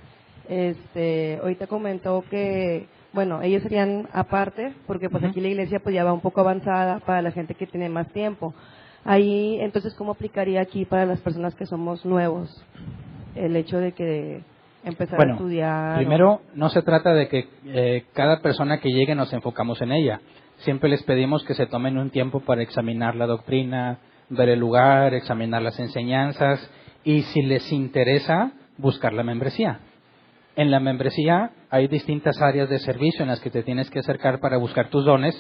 ahorita comentó que, bueno, ellos serían aparte, porque pues aquí la iglesia pues ya va un poco avanzada para la gente que tiene más tiempo. Ahí, entonces, ¿cómo aplicaría aquí para las personas que somos nuevos el hecho de que empezar a estudiar? Primero, no se trata de que cada persona que llegue nos enfocamos en ella. Siempre les pedimos que se tomen un tiempo para examinar la doctrina, ver el lugar, examinar las enseñanzas y si les interesa, buscar la membresía. En la membresía hay distintas áreas de servicio en las que te tienes que acercar para buscar tus dones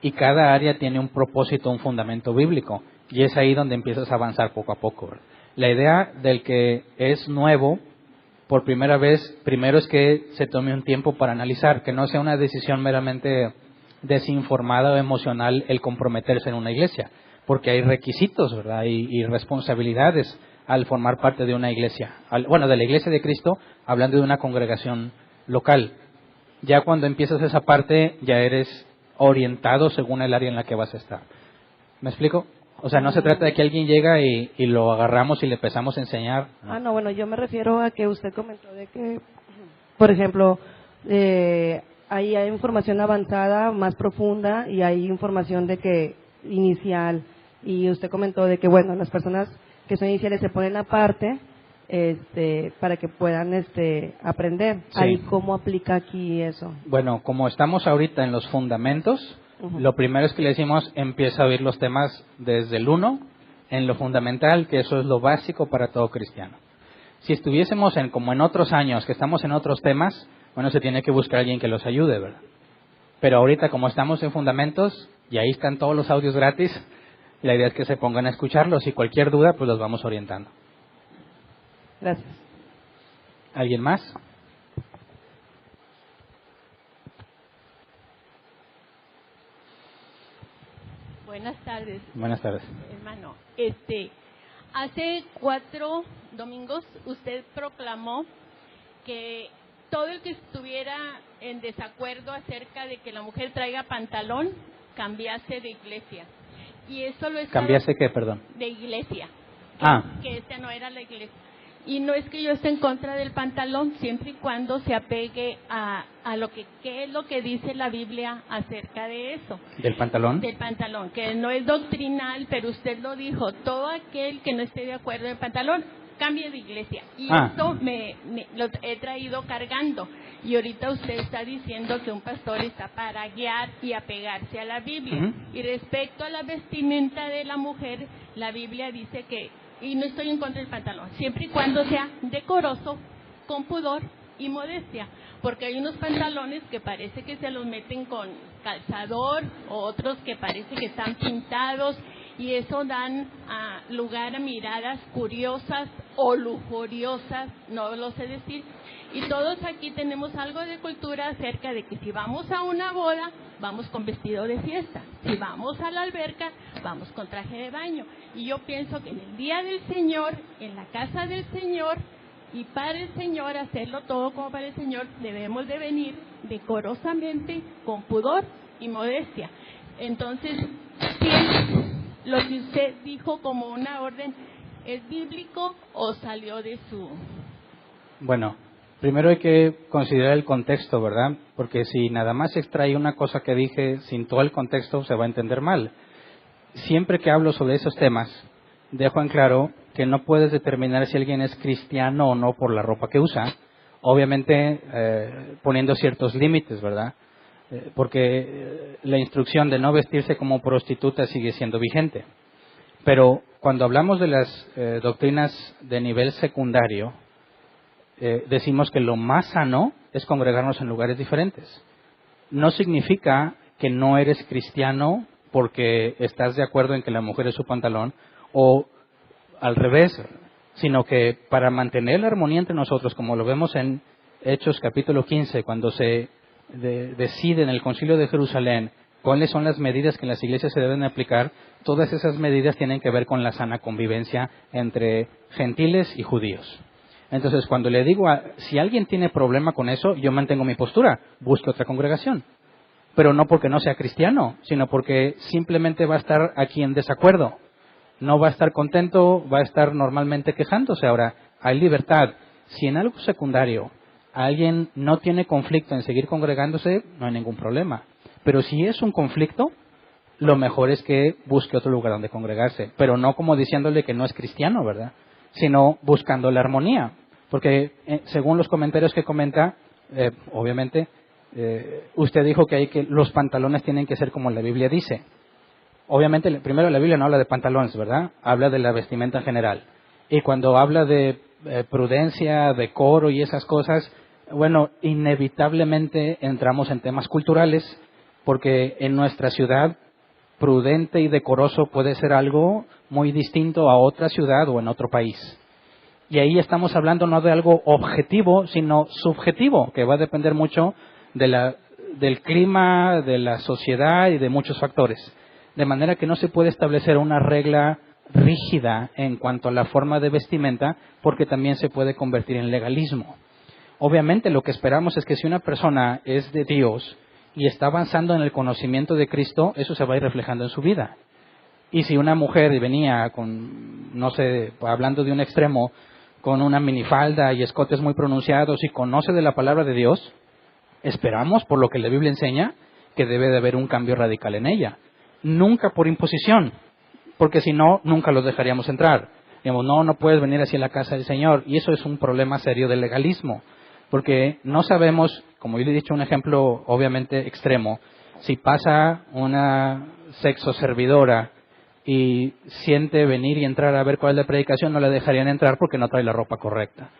y cada área tiene un propósito, un fundamento bíblico y es ahí donde empiezas a avanzar poco a poco. La idea del que es nuevo por primera vez, primero es que se tome un tiempo para analizar, que no sea una decisión meramente desinformada o emocional el comprometerse en una iglesia, porque hay requisitos, ¿verdad? Y responsabilidades al formar parte de una iglesia. De la iglesia de Cristo, hablando de una congregación local. Ya cuando empiezas esa parte, ya eres orientado según el área en la que vas a estar. ¿Me explico? O sea, no se trata de que alguien llega y lo agarramos y le empezamos a enseñar. No, bueno, yo me refiero a que usted comentó de que, por ejemplo, ahí hay información avanzada, más profunda, y hay información de que inicial. Y usted comentó de que, bueno, las personas que son iniciales se ponen aparte para que puedan aprender. Sí. Ahí, ¿cómo aplica aquí eso? Bueno, como estamos ahorita en los fundamentos, lo primero es que le decimos empieza a oír los temas desde el 1, en lo fundamental, que eso es lo básico para todo cristiano. Si estuviésemos como en otros años, que estamos en otros temas, bueno, se tiene que buscar a alguien que los ayude, ¿verdad? Pero ahorita como estamos en fundamentos, y ahí están todos los audios gratis, la idea es que se pongan a escucharlos y cualquier duda, pues los vamos orientando. Gracias. ¿Alguien más? Buenas tardes. Buenas tardes. Hermano, hace 4 domingos usted proclamó que todo el que estuviera en desacuerdo acerca de que la mujer traiga pantalón, cambiase de iglesia. Y eso lo ¿Cambiase qué, perdón? De iglesia. Que esta no era la iglesia. Y no es que yo esté en contra del pantalón, siempre y cuando se apegue a lo que qué es lo que dice la Biblia acerca de eso. ¿Del pantalón? Del pantalón, que no es doctrinal, pero usted lo dijo, todo aquel que no esté de acuerdo en el pantalón, cambie de iglesia. Y esto me lo he traído cargando. Y ahorita usted está diciendo que un pastor está para guiar y apegarse a la Biblia. Y respecto a la vestimenta de la mujer, la Biblia dice que, y no estoy en contra del pantalón, siempre y cuando sea decoroso, con pudor y modestia, porque hay unos pantalones que parece que se los meten con calzador, o otros que parece que están pintados, y eso dan lugar a miradas curiosas o lujuriosas, no lo sé decir. Y todos aquí tenemos algo de cultura acerca de que si vamos a una boda, vamos con vestido de fiesta. Si vamos a la alberca, vamos con traje de baño. Y yo pienso que en el día del Señor, en la casa del Señor, y para el Señor, hacerlo todo como para el Señor, debemos de venir decorosamente, con pudor y modestia. Entonces, si lo que usted dijo como una orden, ¿es bíblico o salió de su...? Bueno, primero hay que considerar el contexto, ¿verdad? Porque si nada más se extrae una cosa que dije sin todo el contexto, se va a entender mal. Siempre que hablo sobre esos temas, dejo en claro que no puedes determinar si alguien es cristiano o no por la ropa que usa, obviamente poniendo ciertos límites, ¿verdad? Porque la instrucción de no vestirse como prostituta sigue siendo vigente. Pero cuando hablamos de las doctrinas de nivel secundario, decimos que lo más sano es congregarnos en lugares diferentes. No significa que no eres cristiano porque estás de acuerdo en que la mujer es su pantalón, o al revés, sino que para mantener la armonía entre nosotros, como lo vemos en Hechos capítulo 15, cuando se decide en el Concilio de Jerusalén cuáles son las medidas que en las iglesias se deben aplicar, todas esas medidas tienen que ver con la sana convivencia entre gentiles y judíos. Entonces, cuando le digo, si alguien tiene problema con eso, yo mantengo mi postura, busque otra congregación. Pero no porque no sea cristiano, sino porque simplemente va a estar aquí en desacuerdo. No va a estar contento, va a estar normalmente quejándose. Ahora, hay libertad. Si en algo secundario alguien no tiene conflicto en seguir congregándose, no hay ningún problema. Pero si es un conflicto, lo mejor es que busque otro lugar donde congregarse. Pero no como diciéndole que no es cristiano, ¿verdad? Sino buscando la armonía. Porque según los comentarios que comenta, obviamente, usted dijo que los pantalones tienen que ser como la Biblia dice. Obviamente, primero la Biblia no habla de pantalones, ¿verdad? Habla de la vestimenta en general. Y cuando habla de prudencia, decoro y esas cosas, bueno, inevitablemente entramos en temas culturales, porque en nuestra ciudad prudente y decoroso puede ser algo muy distinto a otra ciudad o en otro país. Y ahí estamos hablando no de algo objetivo, sino subjetivo, que va a depender mucho del clima, de la sociedad y de muchos factores. De manera que no se puede establecer una regla rígida en cuanto a la forma de vestimenta, porque también se puede convertir en legalismo. Obviamente lo que esperamos es que si una persona es de Dios y está avanzando en el conocimiento de Cristo, eso se va a ir reflejando en su vida. Y si una mujer venía con, no sé, hablando de un extremo, con una minifalda y escotes muy pronunciados y conoce de la palabra de Dios, esperamos, por lo que la Biblia enseña, que debe de haber un cambio radical en ella. Nunca por imposición, porque si no, nunca los dejaríamos entrar. Digamos, no puedes venir así a la casa del Señor. Y eso es un problema serio del legalismo, porque no sabemos, como yo le he dicho, un ejemplo obviamente extremo, si pasa una sexo servidora y siente venir y entrar a ver cuál es la predicación, no la dejarían entrar porque no trae la ropa correcta.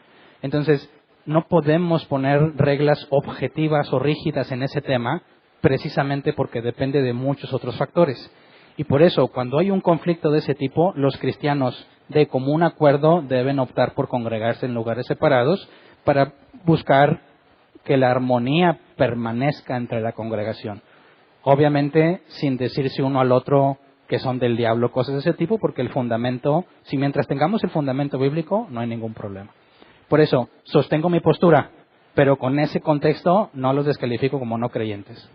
Entonces, no podemos poner reglas objetivas o rígidas en ese tema, precisamente porque depende de muchos otros factores. Y por eso, cuando hay un conflicto de ese tipo, los cristianos de común acuerdo deben optar por congregarse en lugares separados para buscar que la armonía permanezca entre la congregación. Obviamente, sin decirse uno al otro que son del diablo, cosas de ese tipo, porque el fundamento, si mientras tengamos el fundamento bíblico, no hay ningún problema. Por eso, sostengo mi postura, pero con ese contexto no los descalifico como no creyentes.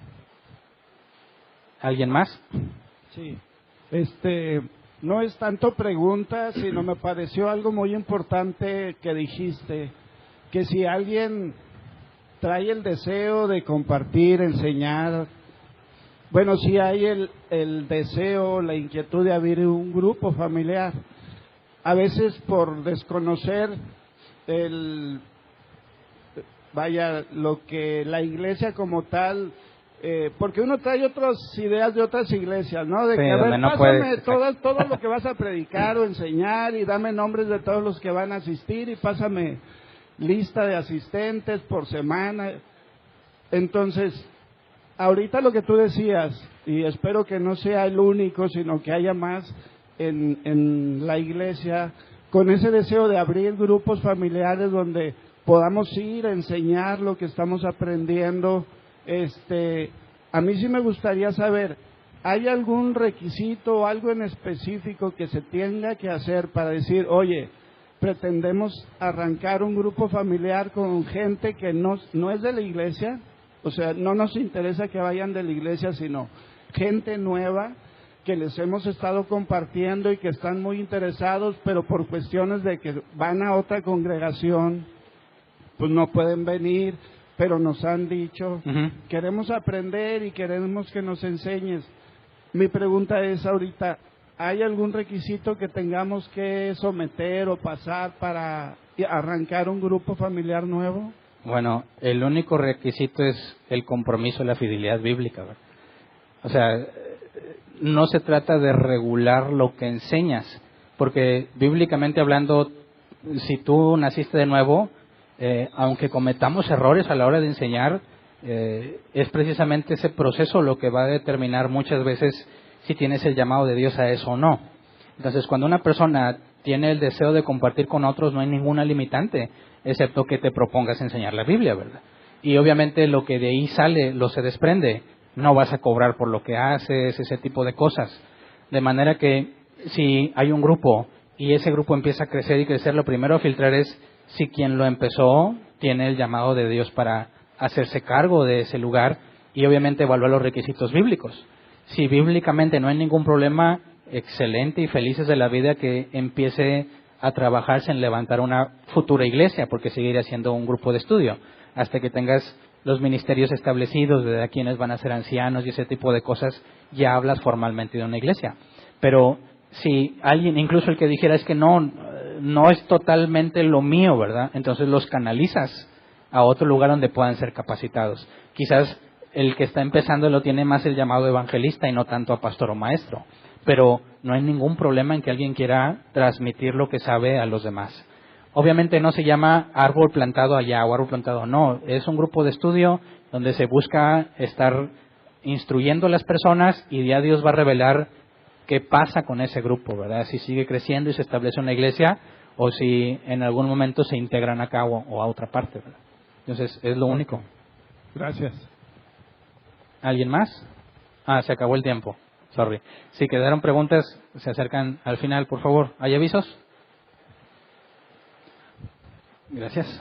¿Alguien más? Sí, no es tanto pregunta, sino me pareció algo muy importante que dijiste, que si alguien trae el deseo de compartir, enseñar, bueno, si hay el deseo, la inquietud de abrir un grupo familiar, a veces por desconocer lo que la iglesia como tal, porque uno trae otras ideas de otras iglesias, ¿no? De sí, que, a ver, no pásame todo lo que vas a predicar o enseñar y dame nombres de todos los que van a asistir y pásame lista de asistentes por semana. Entonces, ahorita lo que tú decías, y espero que no sea el único, sino que haya más en la iglesia, con ese deseo de abrir grupos familiares donde podamos ir a enseñar lo que estamos aprendiendo. A mí sí me gustaría saber, ¿hay algún requisito o algo en específico que se tenga que hacer para decir, oye, pretendemos arrancar un grupo familiar con gente que no es de la iglesia? O sea, no nos interesa que vayan de la iglesia, sino gente nueva que les hemos estado compartiendo y que están muy interesados, pero por cuestiones de que van a otra congregación, pues no pueden venir, pero nos han dicho, queremos aprender y queremos que nos enseñes. Mi pregunta es ahorita, ¿hay algún requisito que tengamos que someter o pasar para arrancar un grupo familiar nuevo? Bueno, el único requisito es el compromiso y la fidelidad bíblica, ¿verdad? O sea, no se trata de regular lo que enseñas, porque bíblicamente hablando, si tú naciste de nuevo, aunque cometamos errores a la hora de enseñar, es precisamente ese proceso lo que va a determinar muchas veces si tienes el llamado de Dios a eso o no. Entonces, cuando una persona tiene el deseo de compartir con otros, no hay ninguna limitante, excepto que te propongas enseñar la Biblia, ¿verdad? Y obviamente lo que de ahí sale, lo se desprende, no vas a cobrar por lo que haces, ese tipo de cosas. De manera que si hay un grupo y ese grupo empieza a crecer y crecer, lo primero a filtrar es si quien lo empezó tiene el llamado de Dios para hacerse cargo de ese lugar y obviamente evaluar los requisitos bíblicos. Si bíblicamente no hay ningún problema, excelente y felices de la vida que empiece a trabajarse en levantar una futura iglesia, porque seguirá siendo un grupo de estudio, hasta que tengas los ministerios establecidos, de quienes van a ser ancianos y ese tipo de cosas, ya hablas formalmente de una iglesia. Pero si alguien, incluso el que dijera es que no es totalmente lo mío, ¿verdad? Entonces los canalizas a otro lugar donde puedan ser capacitados. Quizás el que está empezando lo tiene más el llamado evangelista y no tanto a pastor o maestro, pero no hay ningún problema en que alguien quiera transmitir lo que sabe a los demás. Obviamente no se llama árbol plantado allá o árbol plantado, no, es un grupo de estudio donde se busca estar instruyendo a las personas y ya Dios va a revelar qué pasa con ese grupo, ¿verdad? Si sigue creciendo y se establece una iglesia o si en algún momento se integran acá o a otra parte, ¿verdad? Entonces, es lo único. Gracias. ¿Alguien más? Se acabó el tiempo. Sorry. Si quedaron preguntas, se acercan al final, por favor. ¿Hay avisos? Gracias.